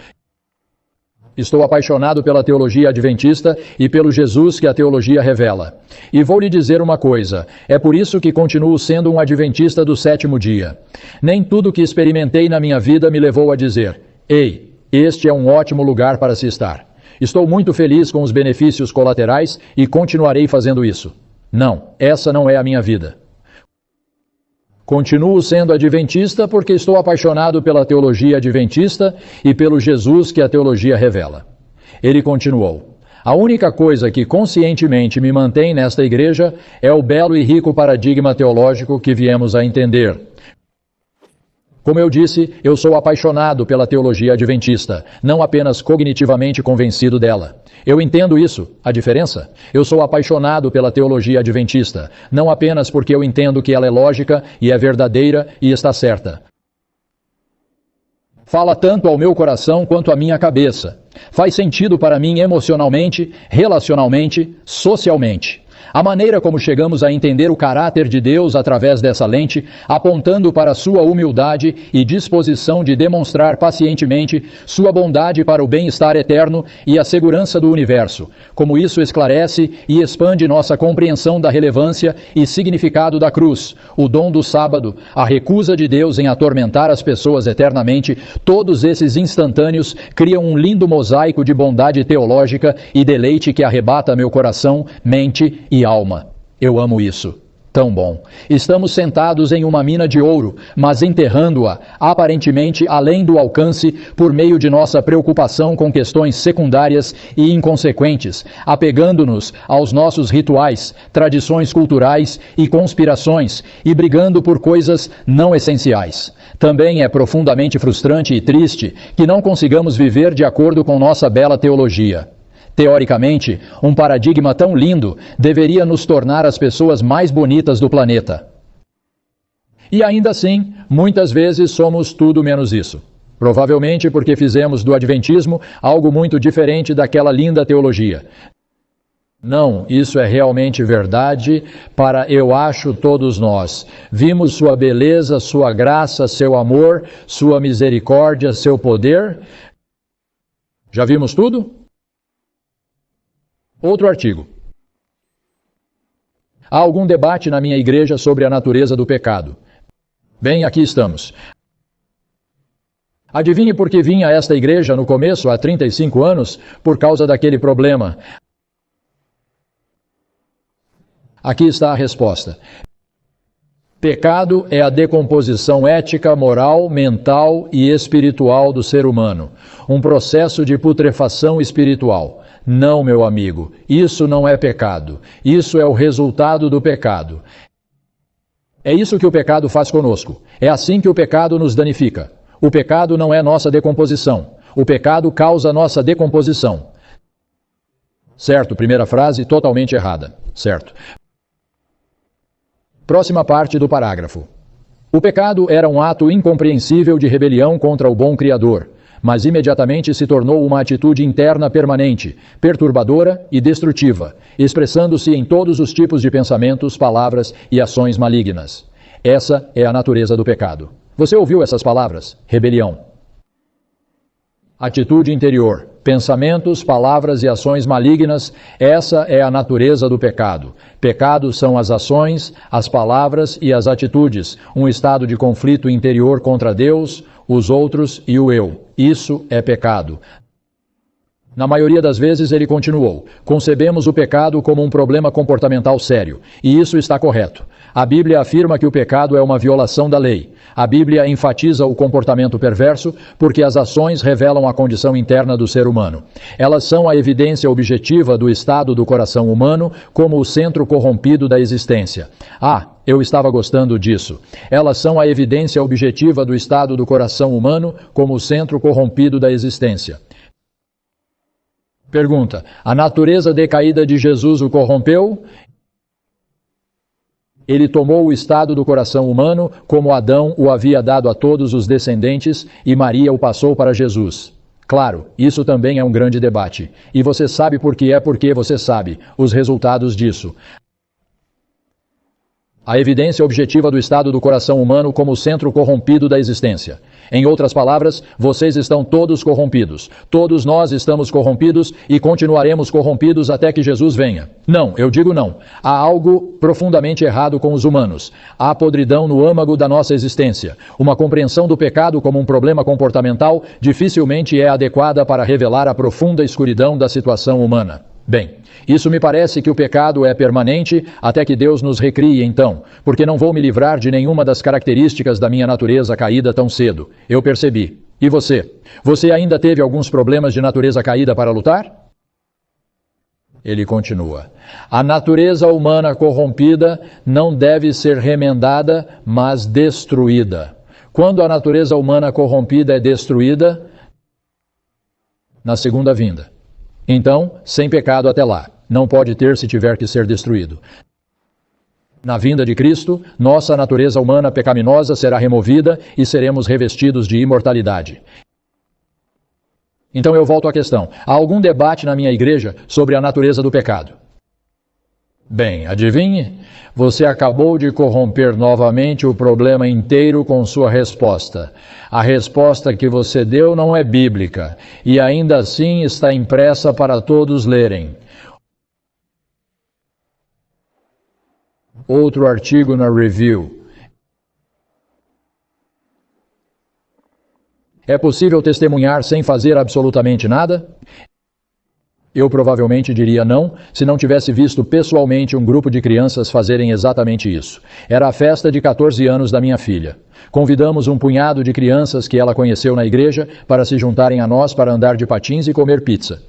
Speaker 1: Estou apaixonado pela teologia adventista e pelo Jesus que a teologia revela. E vou lhe dizer uma coisa, é por isso que continuo sendo um adventista do 7º dia. Nem tudo que experimentei na minha vida me levou a dizer, ei, este é um ótimo lugar para se estar. Estou muito feliz com os benefícios colaterais e continuarei fazendo isso. Não, essa não é a minha vida. Continuo sendo adventista porque estou apaixonado pela teologia adventista e pelo Jesus que a teologia revela. Ele continuou. A única coisa que conscientemente me mantém nesta igreja é o belo e rico paradigma teológico que viemos a entender. Como eu disse, eu sou apaixonado pela teologia adventista, não apenas cognitivamente convencido dela. Eu entendo isso, a diferença? Eu sou apaixonado pela teologia adventista, não apenas porque eu entendo que ela é lógica e é verdadeira e está certa. Fala tanto ao meu coração quanto à minha cabeça. Faz sentido para mim emocionalmente, relacionalmente, socialmente. A maneira como chegamos a entender o caráter de Deus através dessa lente, apontando para sua humildade e disposição de demonstrar pacientemente sua bondade para o bem-estar eterno e a segurança do universo, como isso esclarece e expande nossa compreensão da relevância e significado da cruz, o dom do sábado, a recusa de Deus em atormentar as pessoas eternamente, todos esses instantâneos criam um lindo mosaico de bondade teológica e deleite que arrebata meu coração, mente e alma. Eu amo isso. Tão bom. Estamos sentados em uma mina de ouro, mas enterrando-a, aparentemente além do alcance, por meio de nossa preocupação com questões secundárias e inconsequentes, apegando-nos aos nossos rituais, tradições culturais e conspirações, e brigando por coisas não essenciais. Também é profundamente frustrante e triste que não consigamos viver de acordo com nossa bela teologia. Teoricamente, um paradigma tão lindo deveria nos tornar as pessoas mais bonitas do planeta. E ainda assim, muitas vezes somos tudo menos isso. Provavelmente porque fizemos do Adventismo algo muito diferente daquela linda teologia. Não, isso é realmente verdade para, eu acho, todos nós. Vimos sua beleza, sua graça, seu amor, sua misericórdia, seu poder. Já vimos tudo? Outro artigo. Há algum debate na minha igreja sobre a natureza do pecado? Bem, aqui estamos. Adivinhe por que vim a esta igreja no começo, há 35 anos, por causa daquele problema. Aqui está a resposta. Pecado é a decomposição ética, moral, mental e espiritual do ser humano. Um processo de putrefação espiritual. Não, meu amigo, isso não é pecado. Isso é o resultado do pecado. É isso que o pecado faz conosco. É assim que o pecado nos danifica. O pecado não é nossa decomposição. O pecado causa nossa decomposição. Certo, primeira frase totalmente errada. Certo. Próxima parte do parágrafo. O pecado era um ato incompreensível de rebelião contra o bom Criador, mas imediatamente se tornou uma atitude interna permanente, perturbadora e destrutiva, expressando-se em todos os tipos de pensamentos, palavras e ações malignas. Essa é a natureza do pecado. Você ouviu essas palavras? Rebelião. Atitude interior, pensamentos, palavras e ações malignas, essa é a natureza do pecado. Pecado são as ações, as palavras e as atitudes, um estado de conflito interior contra Deus, os outros e o eu. Isso é pecado. Na maioria das vezes ele continuou, concebemos o pecado como um problema comportamental sério, e isso está correto. A Bíblia afirma que o pecado é uma violação da lei. A Bíblia enfatiza o comportamento perverso porque as ações revelam a condição interna do ser humano. Elas são a evidência objetiva do estado do coração humano como o centro corrompido da existência. Eu estava gostando disso. Elas são a evidência objetiva do estado do coração humano como o centro corrompido da existência. Pergunta: a natureza decaída de Jesus o corrompeu? Ele tomou o estado do coração humano, como Adão o havia dado a todos os descendentes, e Maria o passou para Jesus. Claro, isso também é um grande debate. E você sabe por que é porque você sabe os resultados disso. A evidência objetiva do estado do coração humano como o centro corrompido da existência. Em outras palavras, vocês estão todos corrompidos. Todos nós estamos corrompidos e continuaremos corrompidos até que Jesus venha. Não, eu digo não. Há algo profundamente errado com os humanos. Há podridão no âmago da nossa existência. Uma compreensão do pecado como um problema comportamental dificilmente é adequada para revelar a profunda escuridão da situação humana. Bem, isso me parece que o pecado é permanente até que Deus nos recrie então, porque não vou me livrar de nenhuma das características da minha natureza caída tão cedo. Eu percebi. E você? Você ainda teve alguns problemas de natureza caída para lutar? Ele continua. A natureza humana corrompida não deve ser remendada, mas destruída. Quando a natureza humana corrompida é destruída? Na segunda vinda. Então, sem pecado até lá. Não pode ter se tiver que ser destruído. Na vinda de Cristo, nossa natureza humana pecaminosa será removida e seremos revestidos de imortalidade. Então eu volto à questão. Há algum debate na minha igreja sobre a natureza do pecado? Bem, adivinhe? Você acabou de corromper novamente o problema inteiro com sua resposta. A resposta que você deu não é bíblica, e ainda assim está impressa para todos lerem. Outro artigo na Review. É possível testemunhar sem fazer absolutamente nada? Eu provavelmente diria não, se não tivesse visto pessoalmente um grupo de crianças fazerem exatamente isso. Era a festa de 14 anos da minha filha. Convidamos um punhado de crianças que ela conheceu na igreja para se juntarem a nós para andar de patins e comer pizza.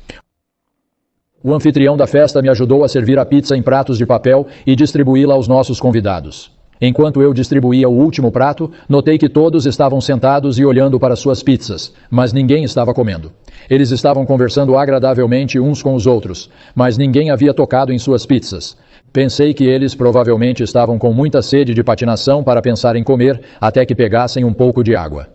Speaker 1: O anfitrião da festa me ajudou a servir a pizza em pratos de papel e distribuí-la aos nossos convidados. Enquanto eu distribuía o último prato, notei que todos estavam sentados e olhando para suas pizzas, mas ninguém estava comendo. Eles estavam conversando agradavelmente uns com os outros, mas ninguém havia tocado em suas pizzas. Pensei que eles provavelmente estavam com muita sede de patinação para pensar em comer, até que pegassem um pouco de água.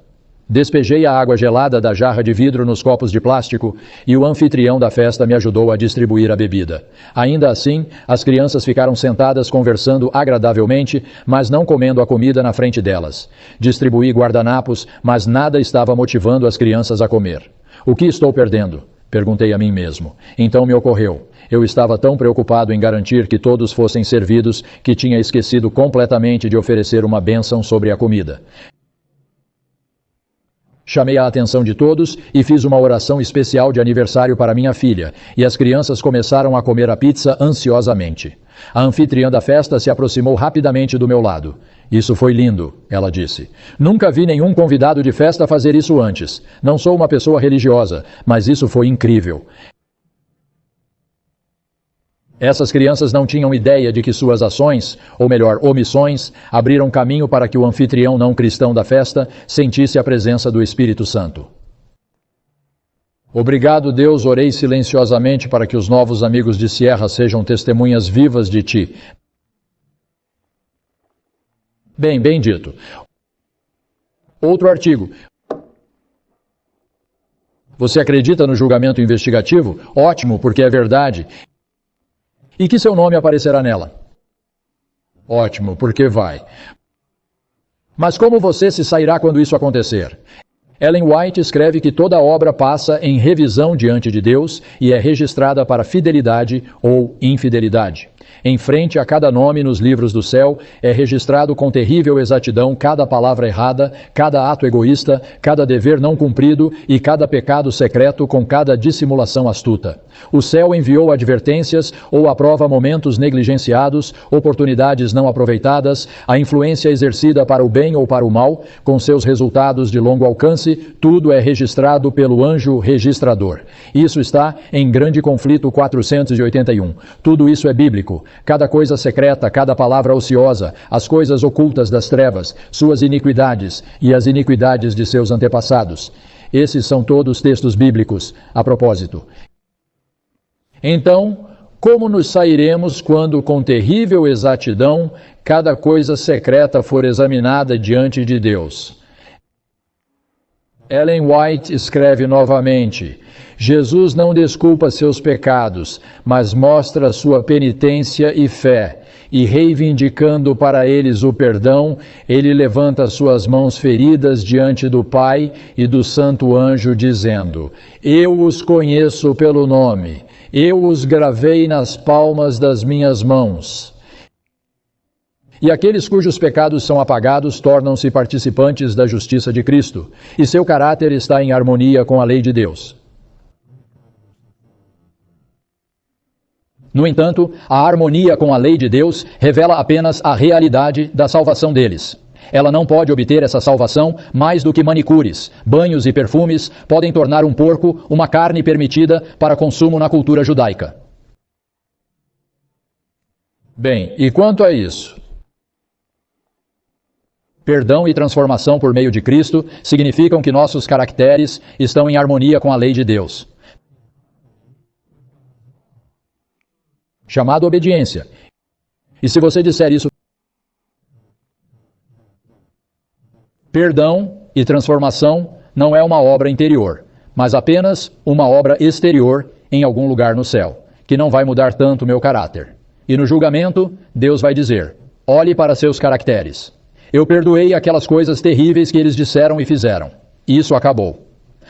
Speaker 1: Despejei a água gelada da jarra de vidro nos copos de plástico e o anfitrião da festa me ajudou a distribuir a bebida. Ainda assim, as crianças ficaram sentadas conversando agradavelmente, mas não comendo a comida na frente delas. Distribuí guardanapos, mas nada estava motivando as crianças a comer. O que estou perdendo? Perguntei a mim mesmo. Então me ocorreu. Eu estava tão preocupado em garantir que todos fossem servidos que tinha esquecido completamente de oferecer uma bênção sobre a comida. Chamei a atenção de todos e fiz uma oração especial de aniversário para minha filha, e as crianças começaram a comer a pizza ansiosamente. A anfitriã da festa se aproximou rapidamente do meu lado. Isso foi lindo, ela disse. Nunca vi nenhum convidado de festa fazer isso antes. Não sou uma pessoa religiosa, mas isso foi incrível. Essas crianças não tinham ideia de que suas ações, ou melhor, omissões, abriram caminho para que o anfitrião não cristão da festa sentisse a presença do Espírito Santo. Obrigado, Deus, orei silenciosamente para que os novos amigos de Sierra sejam testemunhas vivas de Ti. Bem dito. Outro artigo. Você acredita no julgamento investigativo? Ótimo, porque é verdade. E que seu nome aparecerá nela? Ótimo, porque vai. Mas como você se sairá quando isso acontecer? Ellen White escreve que toda obra passa em revisão diante de Deus e é registrada para fidelidade ou infidelidade. Em frente a cada nome nos livros do céu, é registrado com terrível exatidão cada palavra errada, cada ato egoísta, cada dever não cumprido e cada pecado secreto com cada dissimulação astuta. O céu enviou advertências ou aprova momentos negligenciados, oportunidades não aproveitadas, a influência exercida para o bem ou para o mal, com seus resultados de longo alcance, tudo é registrado pelo anjo registrador. Isso está em Grande Conflito 481. Tudo isso é bíblico. Cada coisa secreta, cada palavra ociosa, as coisas ocultas das trevas, suas iniquidades e as iniquidades de seus antepassados. Esses são todos textos bíblicos, a propósito. Então, como nos sairemos quando, com terrível exatidão, cada coisa secreta for examinada diante de Deus? Ellen White escreve novamente: Jesus não desculpa seus pecados, mas mostra sua penitência e fé, e reivindicando para eles o perdão, ele levanta suas mãos feridas diante do Pai e do santo anjo, dizendo: Eu os conheço pelo nome, eu os gravei nas palmas das minhas mãos. E aqueles cujos pecados são apagados tornam-se participantes da justiça de Cristo, e seu caráter está em harmonia com a lei de Deus. No entanto, a harmonia com a lei de Deus revela apenas a realidade da salvação deles. Ela não pode obter essa salvação mais do que manicures, banhos e perfumes podem tornar um porco uma carne permitida para consumo na cultura judaica. Bem, e quanto a isso? Perdão e transformação por meio de Cristo significam que nossos caracteres estão em harmonia com a lei de Deus. Chamado obediência. E se você disser isso, perdão e transformação não é uma obra interior, mas apenas uma obra exterior em algum lugar no céu, que não vai mudar tanto o meu caráter. E no julgamento, Deus vai dizer: olhe para seus caracteres. Eu perdoei aquelas coisas terríveis que eles disseram e fizeram. Isso acabou.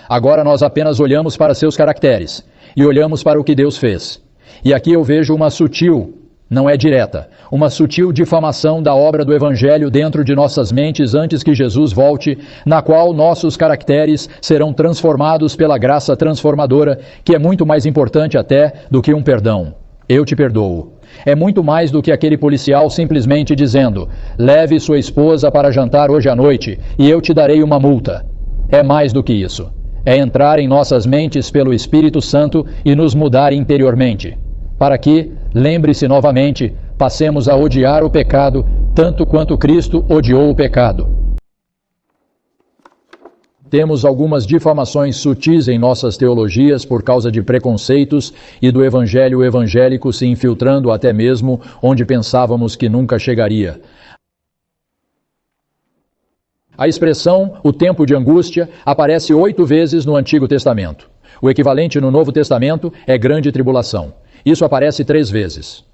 Speaker 1: Agora nós apenas olhamos para seus caracteres e olhamos para o que Deus fez. E aqui eu vejo uma sutil, não é direta, uma sutil difamação da obra do Evangelho dentro de nossas mentes antes que Jesus volte, na qual nossos caracteres serão transformados pela graça transformadora, que é muito mais importante até do que um perdão. Eu te perdoo. É muito mais do que aquele policial simplesmente dizendo: leve sua esposa para jantar hoje à noite e eu te darei uma multa. É mais do que isso. É entrar em nossas mentes pelo Espírito Santo e nos mudar interiormente, para que, lembre-se novamente, passemos a odiar o pecado tanto quanto Cristo odiou o pecado. Temos algumas difamações sutis em nossas teologias por causa de preconceitos e do evangelho evangélico se infiltrando até mesmo onde pensávamos que nunca chegaria. A expressão "o tempo de angústia" aparece 8 vezes no Antigo Testamento. O equivalente no Novo Testamento é grande tribulação. Isso aparece 3 vezes.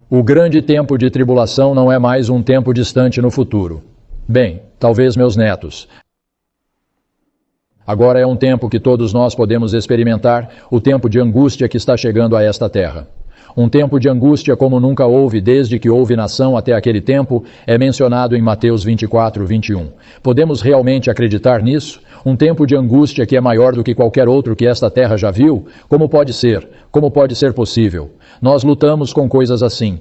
Speaker 1: O grande tempo de tribulação não é mais um tempo distante no futuro. Bem, talvez meus netos. Agora é um tempo que todos nós podemos experimentar, o tempo de angústia que está chegando a esta terra. Um tempo de angústia como nunca houve desde que houve nação até aquele tempo é mencionado em Mateus 24, 21. Podemos realmente acreditar nisso? Um tempo de angústia que é maior do que qualquer outro que esta terra já viu? Como pode ser? Como pode ser possível? Nós lutamos com coisas assim.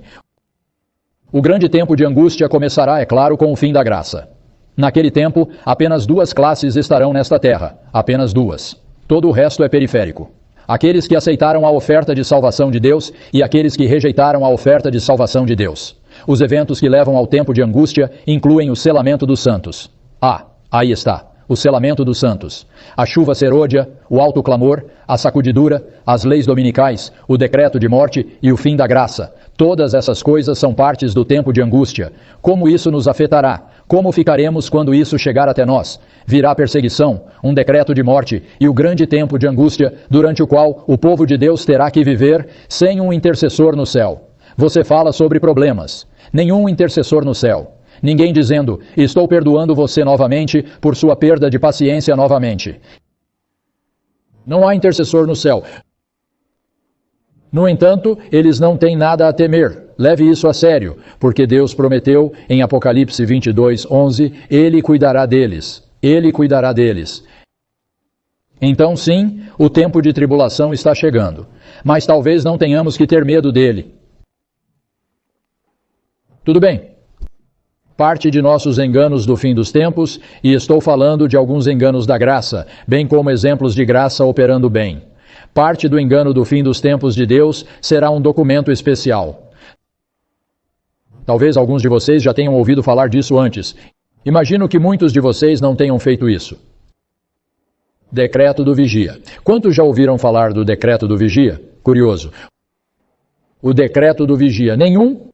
Speaker 1: O grande tempo de angústia começará, é claro, com o fim da graça. Naquele tempo, apenas 2 classes estarão nesta terra. Apenas 2. Todo o resto é periférico. Aqueles que aceitaram a oferta de salvação de Deus e aqueles que rejeitaram a oferta de salvação de Deus. Os eventos que levam ao tempo de angústia incluem o selamento dos santos. Aí está, o selamento dos santos. A chuva serôdia, o alto clamor, a sacudidura, as leis dominicais, o decreto de morte e o fim da graça. Todas essas coisas são partes do tempo de angústia. Como isso nos afetará? Como ficaremos quando isso chegar até nós? Virá perseguição, um decreto de morte e o grande tempo de angústia durante o qual o povo de Deus terá que viver sem um intercessor no céu. Você fala sobre problemas. Nenhum intercessor no céu. Ninguém dizendo: estou perdoando você novamente por sua perda de paciência novamente. Não há intercessor no céu. No entanto, eles não têm nada a temer. Leve isso a sério, porque Deus prometeu em Apocalipse 22, 11, Ele cuidará deles. Ele cuidará deles. Então, sim, o tempo de tribulação está chegando. Mas talvez não tenhamos que ter medo dele. Tudo bem. Parte de nossos enganos do fim dos tempos, e estou falando de alguns enganos da graça, bem como exemplos de graça operando bem. Parte do engano do fim dos tempos de Deus será um documento especial. Talvez alguns de vocês já tenham ouvido falar disso antes. Imagino que muitos de vocês não tenham feito isso. Decreto do vigia. Quantos já ouviram falar do decreto do vigia? Curioso. O decreto do vigia. Nenhum?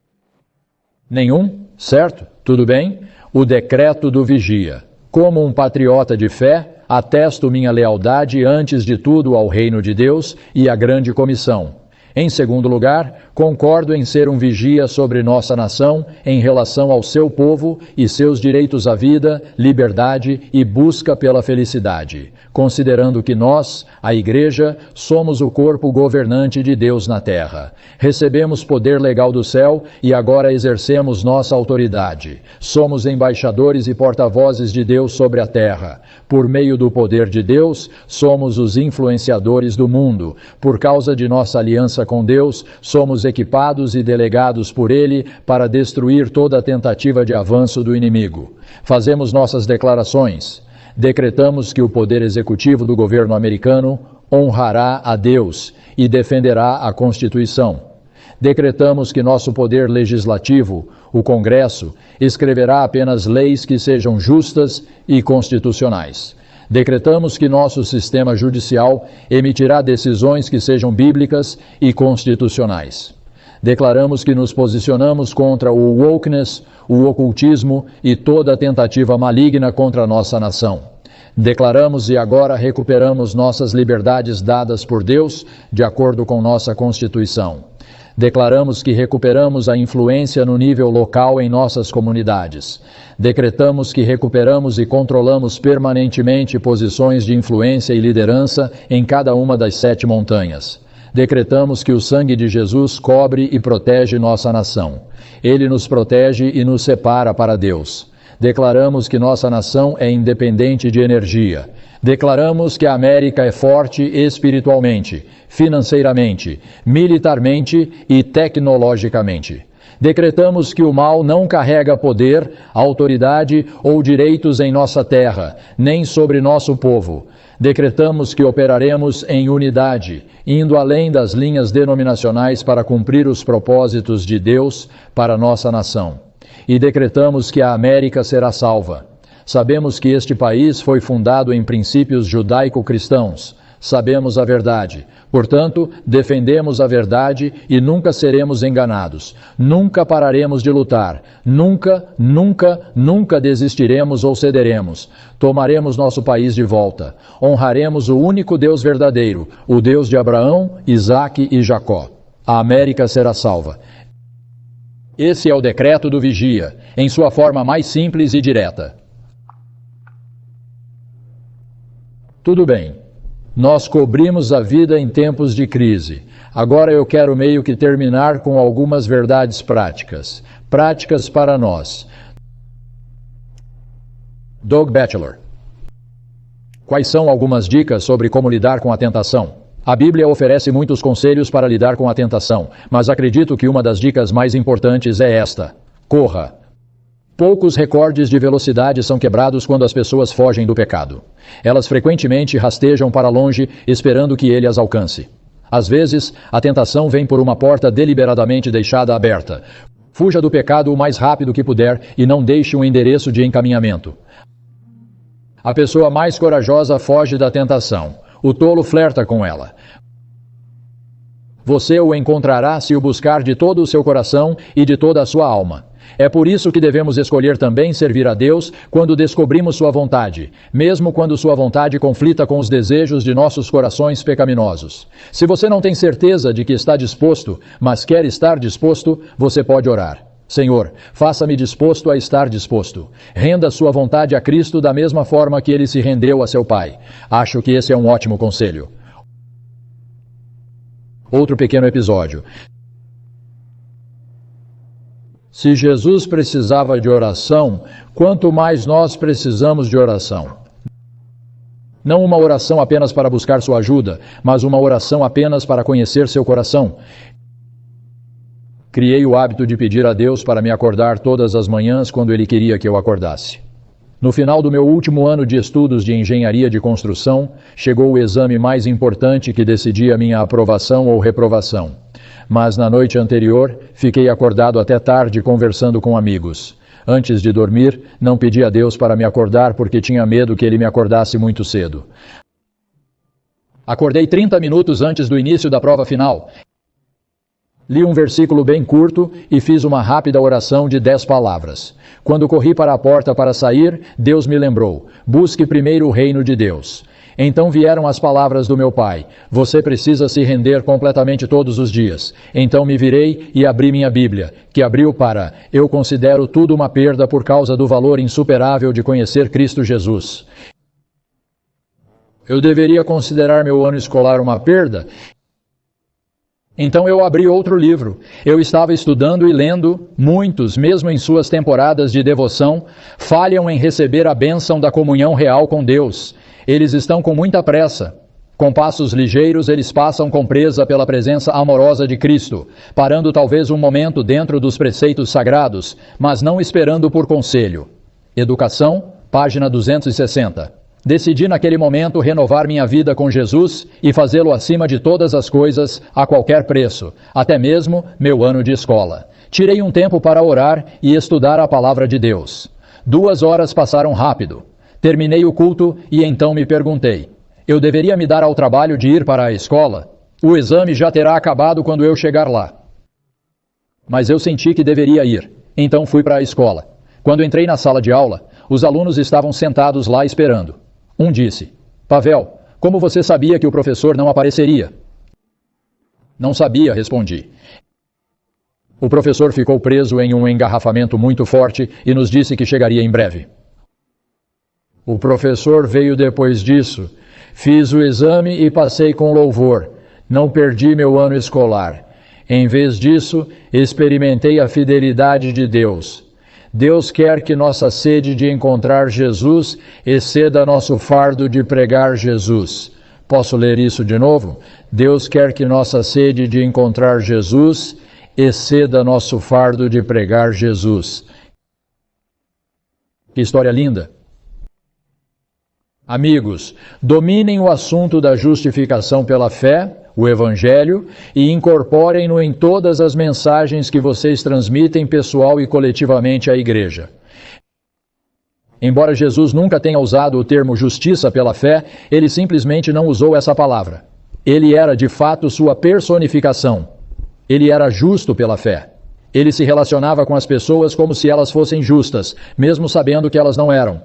Speaker 1: Nenhum? Certo? Tudo bem? O decreto do vigia. Como um patriota de fé, atesto minha lealdade antes de tudo ao reino de Deus e à grande comissão. Em segundo lugar, concordo em ser um vigia sobre nossa nação em relação ao seu povo e seus direitos à vida, liberdade e busca pela felicidade, considerando que nós, a Igreja, somos o corpo governante de Deus na terra. Recebemos poder legal do céu e agora exercemos nossa autoridade. Somos embaixadores e porta-vozes de Deus sobre a terra. Por meio do poder de Deus, somos os influenciadores do mundo. Por causa de nossa aliança com Deus, somos equipados e delegados por Ele para destruir toda tentativa de avanço do inimigo. Fazemos nossas declarações. Decretamos que o poder executivo do governo americano honrará a Deus e defenderá a Constituição. Decretamos que nosso poder legislativo, o Congresso, escreverá apenas leis que sejam justas e constitucionais. Decretamos que nosso sistema judicial emitirá decisões que sejam bíblicas e constitucionais. Declaramos que nos posicionamos contra o wokeness, o ocultismo e toda tentativa maligna contra a nossa nação. Declaramos e agora recuperamos nossas liberdades dadas por Deus, de acordo com nossa Constituição. Declaramos que recuperamos a influência no nível local em nossas comunidades. Decretamos que recuperamos e controlamos permanentemente posições de influência e liderança em cada uma das 7 montanhas. Decretamos que o sangue de Jesus cobre e protege nossa nação. Ele nos protege e nos separa para Deus. Declaramos que nossa nação é independente de energia. Declaramos que a América é forte espiritualmente, financeiramente, militarmente e tecnologicamente. Decretamos que o mal não carrega poder, autoridade ou direitos em nossa terra, nem sobre nosso povo. Decretamos que operaremos em unidade, indo além das linhas denominacionais para cumprir os propósitos de Deus para nossa nação. E decretamos que a América será salva. Sabemos que este país foi fundado em princípios judaico-cristãos. Sabemos a verdade. Portanto, defendemos a verdade e nunca seremos enganados. Nunca pararemos de lutar. Nunca desistiremos ou cederemos. Tomaremos nosso país de volta. Honraremos o único Deus verdadeiro, o Deus de Abraão, Isaque e Jacó. A América será salva. Esse é o decreto do vigia, em sua forma mais simples e direta. Tudo bem. Nós cobrimos a vida em tempos de crise. Agora eu quero meio que terminar com algumas verdades práticas. Práticas para nós. Doug Batchelor. Quais são algumas dicas sobre como lidar com a tentação? A Bíblia oferece muitos conselhos para lidar com a tentação, mas acredito que uma das dicas mais importantes é esta: corra. Poucos recordes de velocidade são quebrados quando as pessoas fogem do pecado. Elas frequentemente rastejam para longe, esperando que ele as alcance. Às vezes, a tentação vem por uma porta deliberadamente deixada aberta. Fuja do pecado o mais rápido que puder e não deixe um endereço de encaminhamento. A pessoa mais corajosa foge da tentação. O tolo flerta com ela. Você o encontrará se o buscar de todo o seu coração e de toda a sua alma. É por isso que devemos escolher também servir a Deus quando descobrimos sua vontade, mesmo quando sua vontade conflita com os desejos de nossos corações pecaminosos. Se você não tem certeza de que está disposto, mas quer estar disposto, você pode orar. Senhor, faça-me disposto a estar disposto. Renda sua vontade a Cristo da mesma forma que ele se rendeu a seu Pai. Acho que esse é um ótimo conselho. Outro pequeno episódio. Se Jesus precisava de oração, quanto mais nós precisamos de oração. Não uma oração apenas para buscar sua ajuda, mas uma oração apenas para conhecer seu coração. Criei o hábito de pedir a Deus para me acordar todas as manhãs quando Ele queria que eu acordasse. No final do meu último ano de estudos de engenharia de construção, chegou o exame mais importante que decidia minha aprovação ou reprovação. Mas na noite anterior, fiquei acordado até tarde conversando com amigos. Antes de dormir, não pedi a Deus para me acordar porque tinha medo que Ele me acordasse muito cedo. Acordei 30 minutos antes do início da prova final. Li um versículo bem curto e fiz uma rápida oração de 10 palavras. Quando corri para a porta para sair, Deus me lembrou: busque primeiro o reino de Deus. Então vieram as palavras do meu pai: você precisa se render completamente todos os dias. Então me virei e abri minha Bíblia, que abriu para: eu considero tudo uma perda por causa do valor insuperável de conhecer Cristo Jesus. Eu deveria considerar meu ano escolar uma perda? Então eu abri outro livro. Eu estava estudando e lendo. Muitos, mesmo em suas temporadas de devoção, falham em receber a bênção da comunhão real com Deus. Eles estão com muita pressa. Com passos ligeiros, eles passam com presa pela presença amorosa de Cristo, parando talvez um momento dentro dos preceitos sagrados, mas não esperando por conselho. Educação, página 260. Decidi naquele momento renovar minha vida com Jesus e fazê-lo acima de todas as coisas, a qualquer preço, até mesmo meu ano de escola. Tirei um tempo para orar e estudar a palavra de Deus. 2 horas passaram rápido. Terminei o culto e então me perguntei: eu deveria me dar ao trabalho de ir para a escola? O exame já terá acabado quando eu chegar lá. Mas eu senti que deveria ir, então fui para a escola. Quando entrei na sala de aula, os alunos estavam sentados lá esperando. Um disse: Pavel, como você sabia que o professor não apareceria? Não sabia, respondi. O professor ficou preso em um engarrafamento muito forte e nos disse que chegaria em breve. O professor veio depois disso. Fiz o exame e passei com louvor. Não perdi meu ano escolar. Em vez disso, experimentei a fidelidade de Deus. Deus quer que nossa sede de encontrar Jesus exceda nosso fardo de pregar Jesus. Posso ler isso de novo? Deus quer que nossa sede de encontrar Jesus exceda nosso fardo de pregar Jesus. Que história linda! Amigos, dominem o assunto da justificação pela fé, o Evangelho, e incorporem-no em todas as mensagens que vocês transmitem pessoal e coletivamente à Igreja. Embora Jesus nunca tenha usado o termo justiça pela fé, ele simplesmente não usou essa palavra. Ele era, de fato, sua personificação. Ele era justo pela fé. Ele se relacionava com as pessoas como se elas fossem justas, mesmo sabendo que elas não eram.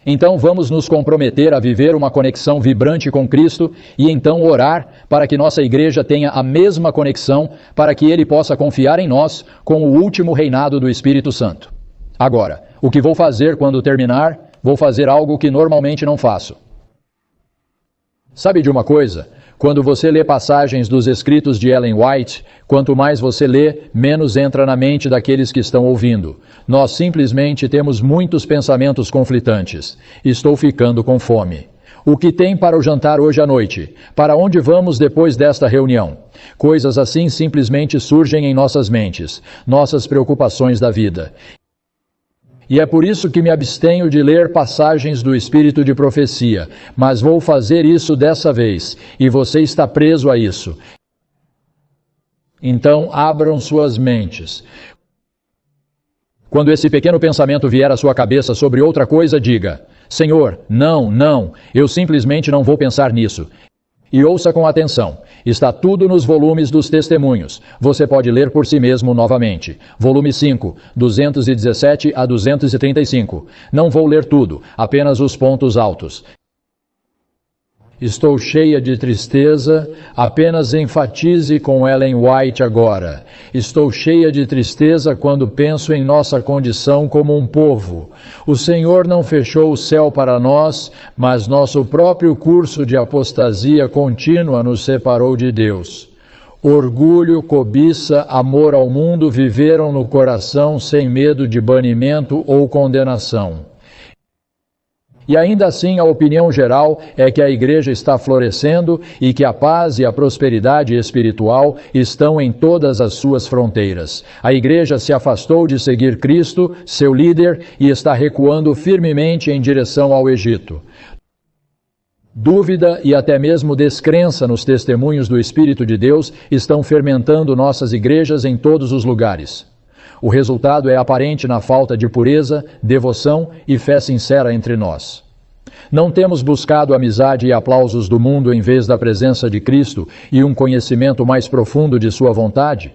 Speaker 1: Então vamos nos comprometer a viver uma conexão vibrante com Cristo e então orar para que nossa igreja tenha a mesma conexão, para que Ele possa confiar em nós com o último reinado do Espírito Santo. Agora, o que vou fazer quando terminar? Vou fazer algo que normalmente não faço. Sabe de uma coisa? Quando você lê passagens dos escritos de Ellen White, quanto mais você lê, menos entra na mente daqueles que estão ouvindo. Nós simplesmente temos muitos pensamentos conflitantes. Estou ficando com fome. O que tem para o jantar hoje à noite? Para onde vamos depois desta reunião? Coisas assim simplesmente surgem em nossas mentes, nossas preocupações da vida. E é por isso que me abstenho de ler passagens do Espírito de Profecia, mas vou fazer isso dessa vez, e você está preso a isso. Então, abram suas mentes. Quando esse pequeno pensamento vier à sua cabeça sobre outra coisa, diga: Senhor, não, eu simplesmente não vou pensar nisso. E ouça com atenção. Está tudo nos volumes dos testemunhos. Você pode ler por si mesmo novamente. Volume 5, 217 a 235. Não vou ler tudo, apenas os pontos altos. Estou cheia de tristeza, apenas enfatize com Ellen White agora. Estou cheia de tristeza quando penso em nossa condição como um povo. O Senhor não fechou o céu para nós, mas nosso próprio curso de apostasia contínua nos separou de Deus. Orgulho, cobiça, amor ao mundo viveram no coração sem medo de banimento ou condenação. E ainda assim a opinião geral é que a igreja está florescendo e que a paz e a prosperidade espiritual estão em todas as suas fronteiras. A igreja se afastou de seguir Cristo, seu líder, e está recuando firmemente em direção ao Egito. Dúvida e até mesmo descrença nos testemunhos do Espírito de Deus estão fermentando nossas igrejas em todos os lugares. O resultado é aparente na falta de pureza, devoção e fé sincera entre nós. Não temos buscado amizade e aplausos do mundo em vez da presença de Cristo e um conhecimento mais profundo de sua vontade?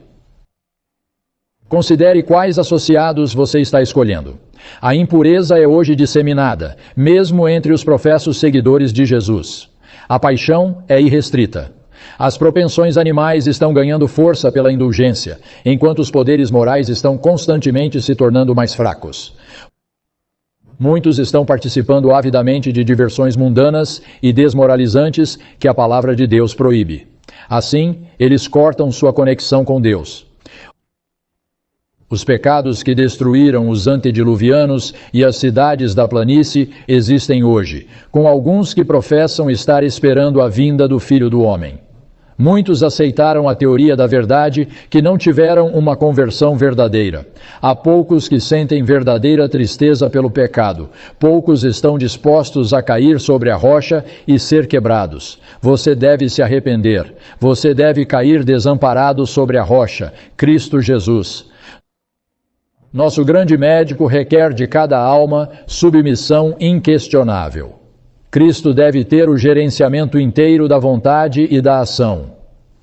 Speaker 1: Considere quais associados você está escolhendo. A impureza é hoje disseminada, mesmo entre os professos seguidores de Jesus. A paixão é irrestrita. As propensões animais estão ganhando força pela indulgência, enquanto os poderes morais estão constantemente se tornando mais fracos. Muitos estão participando avidamente de diversões mundanas e desmoralizantes que a palavra de Deus proíbe. Assim, eles cortam sua conexão com Deus. Os pecados que destruíram os antediluvianos e as cidades da planície existem hoje, com alguns que professam estar esperando a vinda do Filho do Homem. Muitos aceitaram a teoria da verdade que não tiveram uma conversão verdadeira. Há poucos que sentem verdadeira tristeza pelo pecado. Poucos estão dispostos a cair sobre a rocha e ser quebrados. Você deve se arrepender. Você deve cair desamparado sobre a rocha, Cristo Jesus. Nosso grande médico requer de cada alma submissão inquestionável. Cristo deve ter o gerenciamento inteiro da vontade e da ação.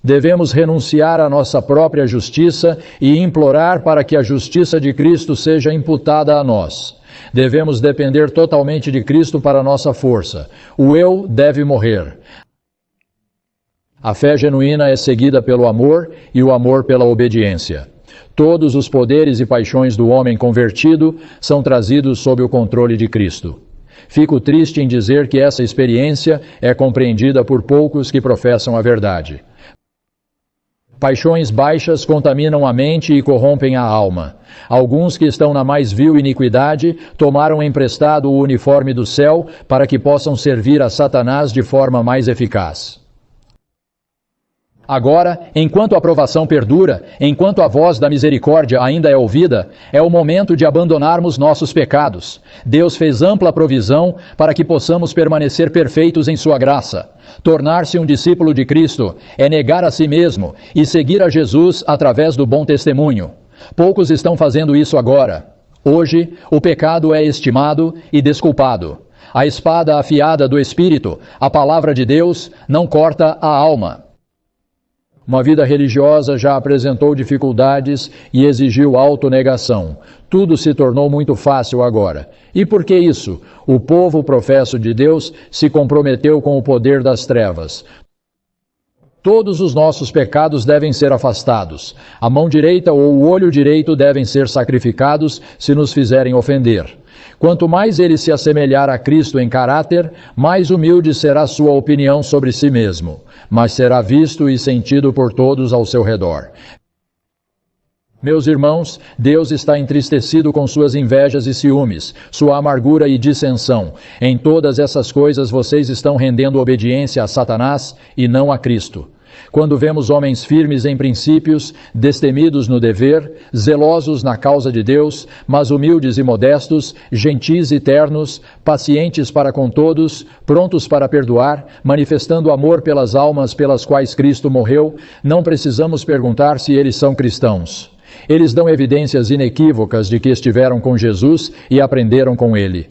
Speaker 1: Devemos renunciar à nossa própria justiça e implorar para que a justiça de Cristo seja imputada a nós. Devemos depender totalmente de Cristo para nossa força. O eu deve morrer. A fé genuína é seguida pelo amor e o amor pela obediência. Todos os poderes e paixões do homem convertido são trazidos sob o controle de Cristo. Fico triste em dizer que essa experiência é compreendida por poucos que professam a verdade. Paixões baixas contaminam a mente e corrompem a alma. Alguns que estão na mais vil iniquidade tomaram emprestado o uniforme do céu para que possam servir a Satanás de forma mais eficaz. Agora, enquanto a provação perdura, enquanto a voz da misericórdia ainda é ouvida, é o momento de abandonarmos nossos pecados. Deus fez ampla provisão para que possamos permanecer perfeitos em sua graça. Tornar-se um discípulo de Cristo é negar a si mesmo e seguir a Jesus através do bom testemunho. Poucos estão fazendo isso agora. Hoje, o pecado é estimado e desculpado. A espada afiada do Espírito, a palavra de Deus, não corta a alma. Uma vida religiosa já apresentou dificuldades e exigiu autonegação. Tudo se tornou muito fácil agora. E por que isso? O povo professo de Deus se comprometeu com o poder das trevas. Todos os nossos pecados devem ser afastados. A mão direita ou o olho direito devem ser sacrificados se nos fizerem ofender. Quanto mais ele se assemelhar a Cristo em caráter, mais humilde será sua opinião sobre si mesmo, mas será visto e sentido por todos ao seu redor. Meus irmãos, Deus está entristecido com suas invejas e ciúmes, sua amargura e dissensão. Em todas essas coisas vocês estão rendendo obediência a Satanás e não a Cristo. Quando vemos homens firmes em princípios, destemidos no dever, zelosos na causa de Deus, mas humildes e modestos, gentis e ternos, pacientes para com todos, prontos para perdoar, manifestando amor pelas almas pelas quais Cristo morreu, não precisamos perguntar se eles são cristãos. Eles dão evidências inequívocas de que estiveram com Jesus e aprenderam com ele.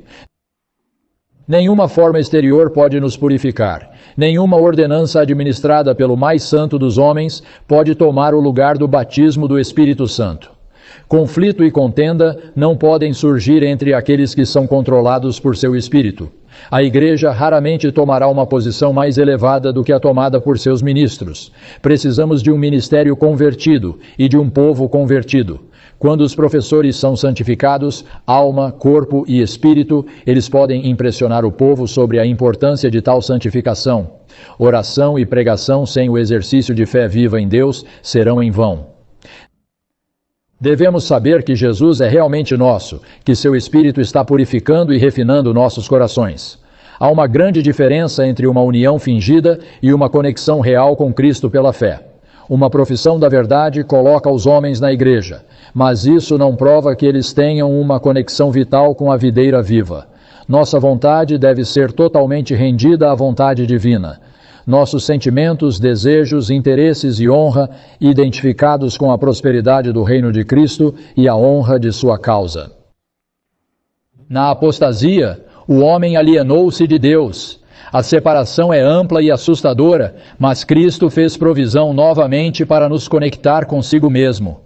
Speaker 1: Nenhuma forma exterior pode nos purificar. Nenhuma ordenança administrada pelo mais santo dos homens pode tomar o lugar do batismo do Espírito Santo. Conflito e contenda não podem surgir entre aqueles que são controlados por seu Espírito. A Igreja raramente tomará uma posição mais elevada do que a tomada por seus ministros. Precisamos de um ministério convertido e de um povo convertido. Quando os professores são santificados, alma, corpo e espírito, eles podem impressionar o povo sobre a importância de tal santificação. Oração e pregação sem o exercício de fé viva em Deus serão em vão. Devemos saber que Jesus é realmente nosso, que seu Espírito está purificando e refinando nossos corações. Há uma grande diferença entre uma união fingida e uma conexão real com Cristo pela fé. Uma profissão da verdade coloca os homens na igreja, mas isso não prova que eles tenham uma conexão vital com a videira viva. Nossa vontade deve ser totalmente rendida à vontade divina. Nossos sentimentos, desejos, interesses e honra identificados com a prosperidade do reino de Cristo e a honra de sua causa. Na apostasia, o homem alienou-se de Deus. A separação é ampla e assustadora, mas Cristo fez provisão novamente para nos conectar consigo mesmo.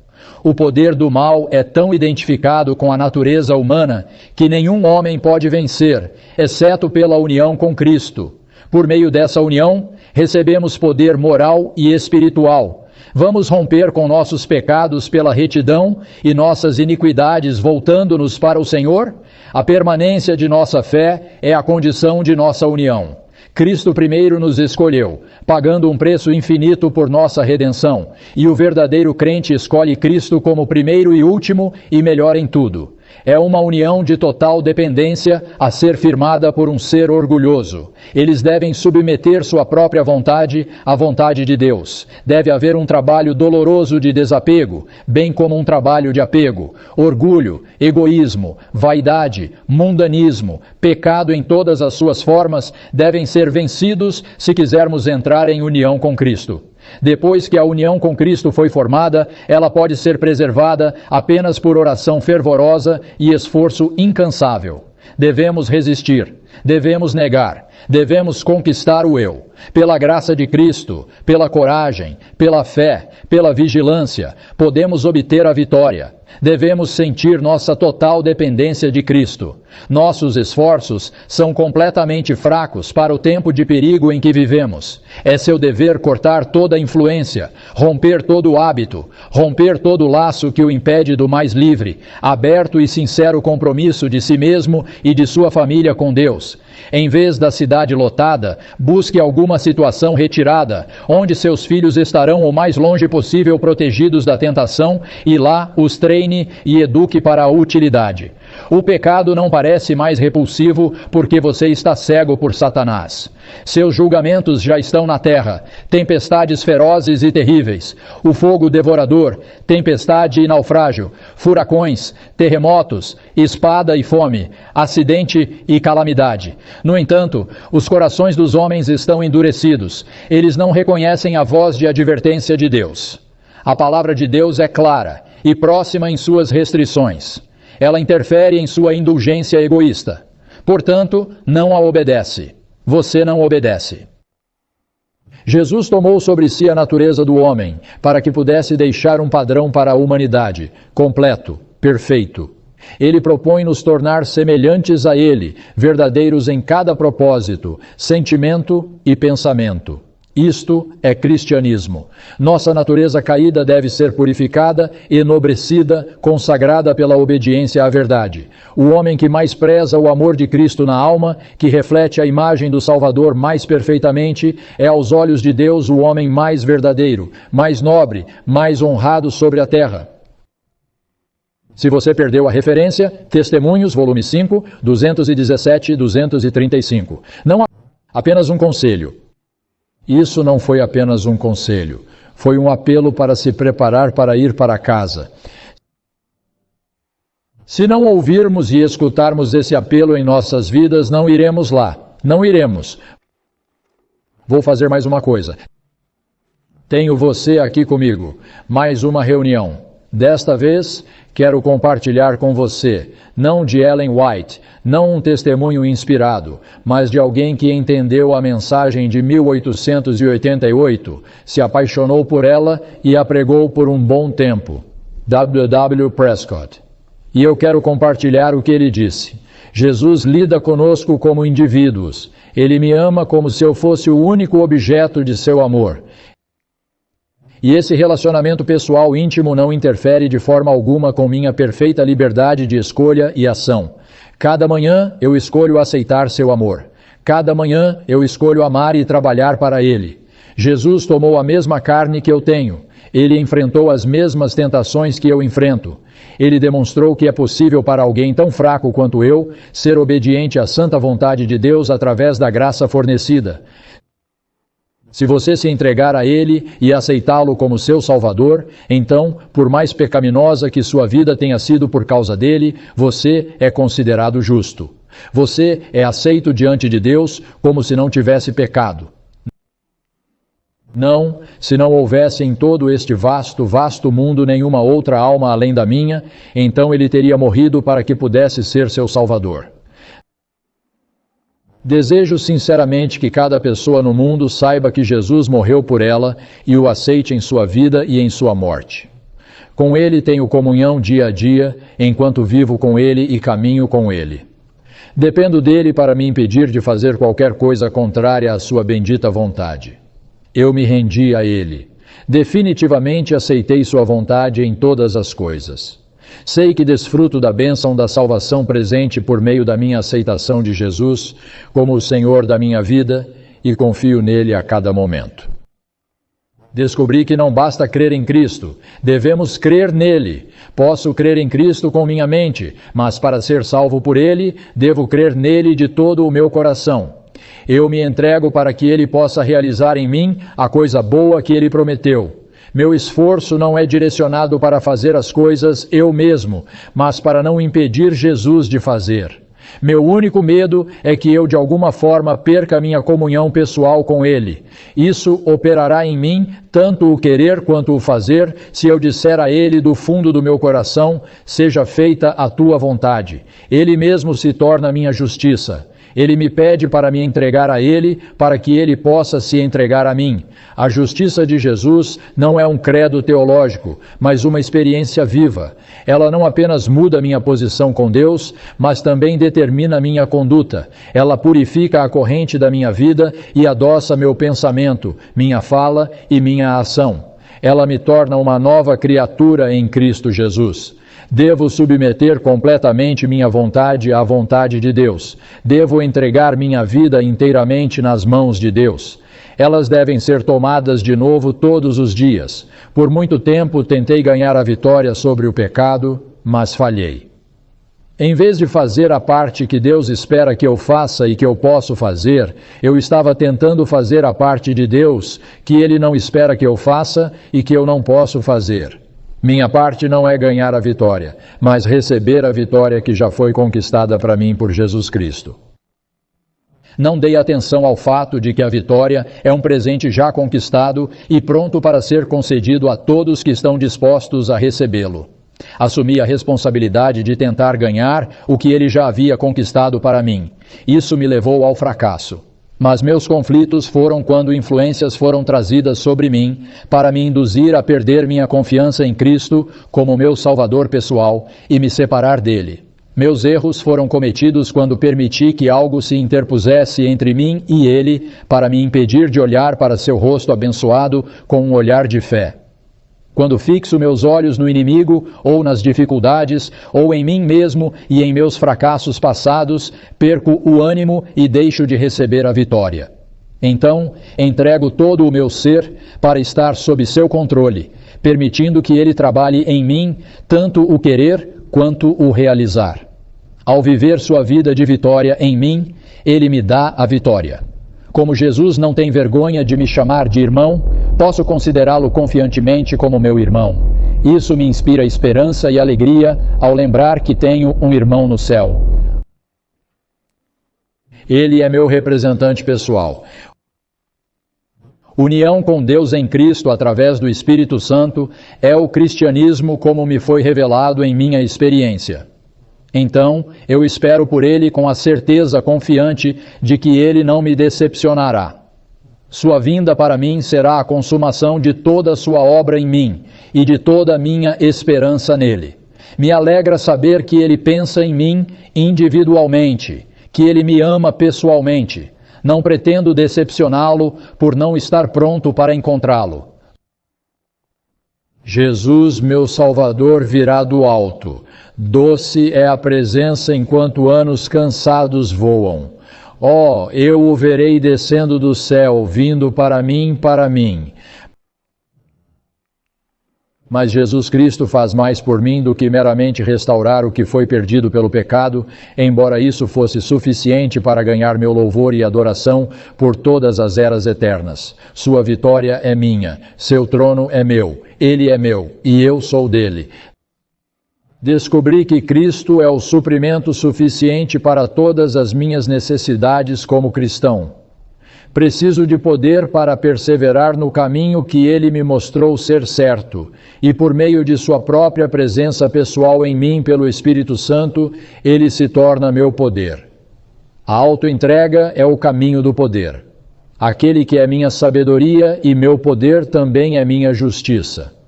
Speaker 1: O poder do mal é tão identificado com a natureza humana que nenhum homem pode vencer, exceto pela união com Cristo. Por meio dessa união, recebemos poder moral e espiritual. Vamos romper com nossos pecados pela retidão e nossas iniquidades voltando-nos para o Senhor? A permanência de nossa fé é a condição de nossa união. Cristo primeiro nos escolheu, pagando um preço infinito por nossa redenção, e o verdadeiro crente escolhe Cristo como primeiro e último e melhor em tudo. É uma união de total dependência a ser firmada por um ser orgulhoso. Eles devem submeter sua própria vontade à vontade de Deus. Deve haver um trabalho doloroso de desapego, bem como um trabalho de apego. Orgulho, egoísmo, vaidade, mundanismo, pecado em todas as suas formas devem ser vencidos se quisermos entrar em união com Cristo. Depois que a união com Cristo foi formada, ela pode ser preservada apenas por oração fervorosa e esforço incansável. Devemos resistir, devemos negar, devemos conquistar o eu. Pela graça de Cristo, pela coragem, pela fé, pela vigilância, podemos obter a vitória. Devemos sentir nossa total dependência de Cristo. Nossos esforços são completamente fracos para o tempo de perigo em que vivemos. É seu dever cortar toda influência, romper todo hábito, romper todo laço que o impede do mais livre, aberto e sincero compromisso de si mesmo e de sua família com Deus. Em vez da cidade lotada, busque alguma situação retirada, onde seus filhos estarão o mais longe possível protegidos da tentação, e lá os treine e eduque para a utilidade. O pecado não parece mais repulsivo porque você está cego por Satanás. Seus julgamentos já estão na terra, tempestades ferozes e terríveis, o fogo devorador, tempestade e naufrágio, furacões, terremotos, espada e fome, acidente e calamidade. No entanto, os corações dos homens estão endurecidos. Eles não reconhecem a voz de advertência de Deus. A palavra de Deus é clara e próxima em suas restrições. Ela interfere em sua indulgência egoísta. Portanto, não a obedece. Você não obedece. Jesus tomou sobre si a natureza do homem, para que pudesse deixar um padrão para a humanidade, completo, perfeito. Ele propõe nos tornar semelhantes a Ele, verdadeiros em cada propósito, sentimento e pensamento. Isto é cristianismo. Nossa natureza caída deve ser purificada, enobrecida, consagrada pela obediência à verdade. O homem que mais preza o amor de Cristo na alma, que reflete a imagem do Salvador mais perfeitamente, é aos olhos de Deus o homem mais verdadeiro, mais nobre, mais honrado sobre a terra. Se você perdeu a referência, Testemunhos, volume 5, 217 e 235. Não apenas um conselho. Isso não foi apenas um conselho, foi um apelo para se preparar para ir para casa. Se não ouvirmos e escutarmos esse apelo em nossas vidas, não iremos lá, não iremos. Vou fazer mais uma coisa. Tenho você aqui comigo, mais uma reunião. Desta vez, quero compartilhar com você, não de Ellen White, não um testemunho inspirado, mas de alguém que entendeu a mensagem de 1888, se apaixonou por ela e a pregou por um bom tempo. W.W. Prescott. E eu quero compartilhar o que ele disse. Jesus lida conosco como indivíduos. Ele me ama como se eu fosse o único objeto de seu amor. E esse relacionamento pessoal íntimo não interfere de forma alguma com minha perfeita liberdade de escolha e ação. Cada manhã eu escolho aceitar seu amor. Cada manhã eu escolho amar e trabalhar para Ele. Jesus tomou a mesma carne que eu tenho. Ele enfrentou as mesmas tentações que eu enfrento. Ele demonstrou que é possível para alguém tão fraco quanto eu ser obediente à santa vontade de Deus através da graça fornecida. Se você se entregar a Ele e aceitá-lo como seu Salvador, então, por mais pecaminosa que sua vida tenha sido por causa dele, você é considerado justo. Você é aceito diante de Deus como se não tivesse pecado. Não, se não houvesse em todo este vasto, vasto mundo nenhuma outra alma além da minha, então ele teria morrido para que pudesse ser seu Salvador. Desejo sinceramente que cada pessoa no mundo saiba que Jesus morreu por ela e o aceite em sua vida e em sua morte. Com Ele tenho comunhão dia a dia, enquanto vivo com Ele e caminho com Ele. Dependo dele para me impedir de fazer qualquer coisa contrária à sua bendita vontade. Eu me rendi a Ele. Definitivamente aceitei sua vontade em todas as coisas. Sei que desfruto da bênção da salvação presente por meio da minha aceitação de Jesus como o Senhor da minha vida e confio nele a cada momento. Descobri que não basta crer em Cristo, devemos crer nele. Posso crer em Cristo com minha mente, mas para ser salvo por ele, devo crer nele de todo o meu coração. Eu me entrego para que ele possa realizar em mim a coisa boa que ele prometeu. Meu esforço não é direcionado para fazer as coisas eu mesmo, mas para não impedir Jesus de fazer. Meu único medo é que eu de alguma forma perca minha comunhão pessoal com Ele. Isso operará em mim tanto o querer quanto o fazer, se eu disser a Ele do fundo do meu coração, seja feita a tua vontade. Ele mesmo se torna minha justiça. Ele me pede para me entregar a Ele, para que Ele possa se entregar a mim. A justiça de Jesus não é um credo teológico, mas uma experiência viva. Ela não apenas muda minha posição com Deus, mas também determina minha conduta. Ela purifica a corrente da minha vida e adoça meu pensamento, minha fala e minha ação. Ela me torna uma nova criatura em Cristo Jesus. Devo submeter completamente minha vontade à vontade de Deus. Devo entregar minha vida inteiramente nas mãos de Deus. Elas devem ser tomadas de novo todos os dias. Por muito tempo tentei ganhar a vitória sobre o pecado, mas falhei. Em vez de fazer a parte que Deus espera que eu faça e que eu posso fazer, eu estava tentando fazer a parte de Deus que Ele não espera que eu faça e que eu não posso fazer. Minha parte não é ganhar a vitória, mas receber a vitória que já foi conquistada para mim por Jesus Cristo. Não dei atenção ao fato de que a vitória é um presente já conquistado e pronto para ser concedido a todos que estão dispostos a recebê-lo. Assumi a responsabilidade de tentar ganhar o que Ele já havia conquistado para mim. Isso me levou ao fracasso. Mas meus conflitos foram quando influências foram trazidas sobre mim para me induzir a perder minha confiança em Cristo como meu Salvador pessoal e me separar dele. Meus erros foram cometidos quando permiti que algo se interpusesse entre mim e Ele para me impedir de olhar para seu rosto abençoado com um olhar de fé. Quando fixo meus olhos no inimigo, ou nas dificuldades, ou em mim mesmo e em meus fracassos passados, perco o ânimo e deixo de receber a vitória. Então, entrego todo o meu ser para estar sob seu controle, permitindo que Ele trabalhe em mim tanto o querer quanto o realizar. Ao viver sua vida de vitória em mim, Ele me dá a vitória. Como Jesus não tem vergonha de me chamar de irmão, posso considerá-lo confiantemente como meu irmão. Isso me inspira esperança e alegria ao lembrar que tenho um irmão no céu. Ele é meu representante pessoal. União com Deus em Cristo através do Espírito Santo é o cristianismo como me foi revelado em minha experiência. Então, eu espero por Ele com a certeza confiante de que Ele não me decepcionará. Sua vinda para mim será a consumação de toda a sua obra em mim e de toda a minha esperança nele. Me alegra saber que Ele pensa em mim individualmente, que Ele me ama pessoalmente. Não pretendo decepcioná-lo por não estar pronto para encontrá-lo. Jesus, meu Salvador, virá do alto. Doce é a presença enquanto anos cansados voam. Oh, eu o verei descendo do céu, vindo para mim. Mas Jesus Cristo faz mais por mim do que meramente restaurar o que foi perdido pelo pecado, embora isso fosse suficiente para ganhar meu louvor e adoração por todas as eras eternas. Sua vitória é minha, seu trono é meu, Ele é meu e eu sou dele. Descobri que Cristo é o suprimento suficiente para todas as minhas necessidades como cristão. Preciso de poder para perseverar no caminho que Ele me mostrou ser certo, e por meio de Sua própria presença pessoal em mim pelo Espírito Santo, Ele se torna meu poder. A autoentrega é o caminho do poder. Aquele que é minha sabedoria e meu poder também é minha justiça.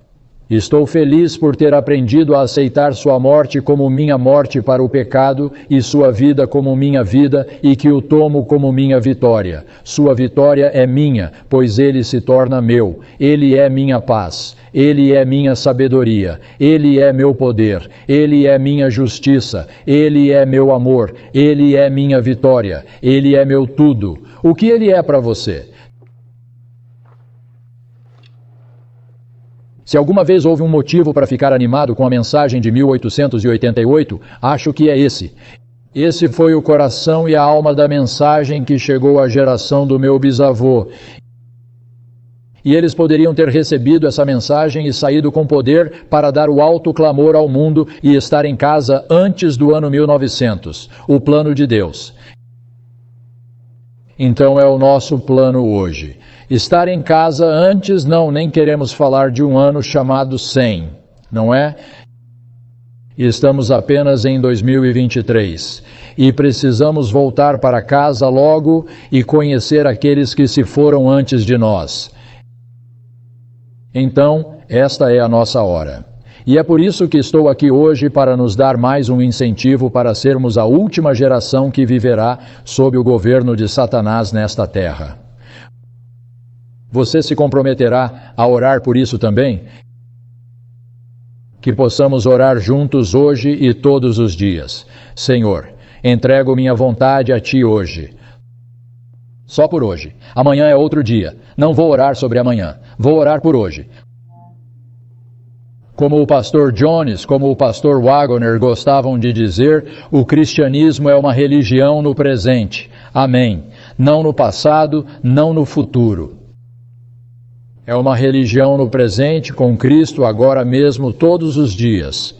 Speaker 1: Estou feliz por ter aprendido a aceitar sua morte como minha morte para o pecado e sua vida como minha vida e que o tomo como minha vitória. Sua vitória é minha, pois ele se torna meu. Ele é minha paz. Ele é minha sabedoria. Ele é meu poder. Ele é minha justiça. Ele é meu amor. Ele é minha vitória. Ele é meu tudo. O que ele é para você? Se alguma vez houve um motivo para ficar animado com a mensagem de 1888, acho que é esse. Esse foi o coração e a alma da mensagem que chegou à geração do meu bisavô. E eles poderiam ter recebido essa mensagem e saído com poder para dar o alto clamor ao mundo e estar em casa antes do ano 1900, o plano de Deus. Então é o nosso plano hoje. Estar em casa antes, não, nem queremos falar de um ano chamado 100, não é? Estamos apenas em 2023. e precisamos voltar para casa logo e conhecer aqueles que se foram antes de nós. Então, esta é a nossa hora. E é por isso que estou aqui hoje para nos dar mais um incentivo para sermos a última geração que viverá sob o governo de Satanás nesta terra. Você se comprometerá a orar por isso também? Que possamos orar juntos hoje e todos os dias. Senhor, entrego minha vontade a Ti hoje. Só por hoje. Amanhã é outro dia. Não vou orar sobre amanhã. Vou orar por hoje. Como o pastor Jones, como o pastor Wagner gostavam de dizer, o cristianismo é uma religião no presente. Amém. Não no passado, não no futuro. É uma religião no presente com Cristo agora mesmo todos os dias.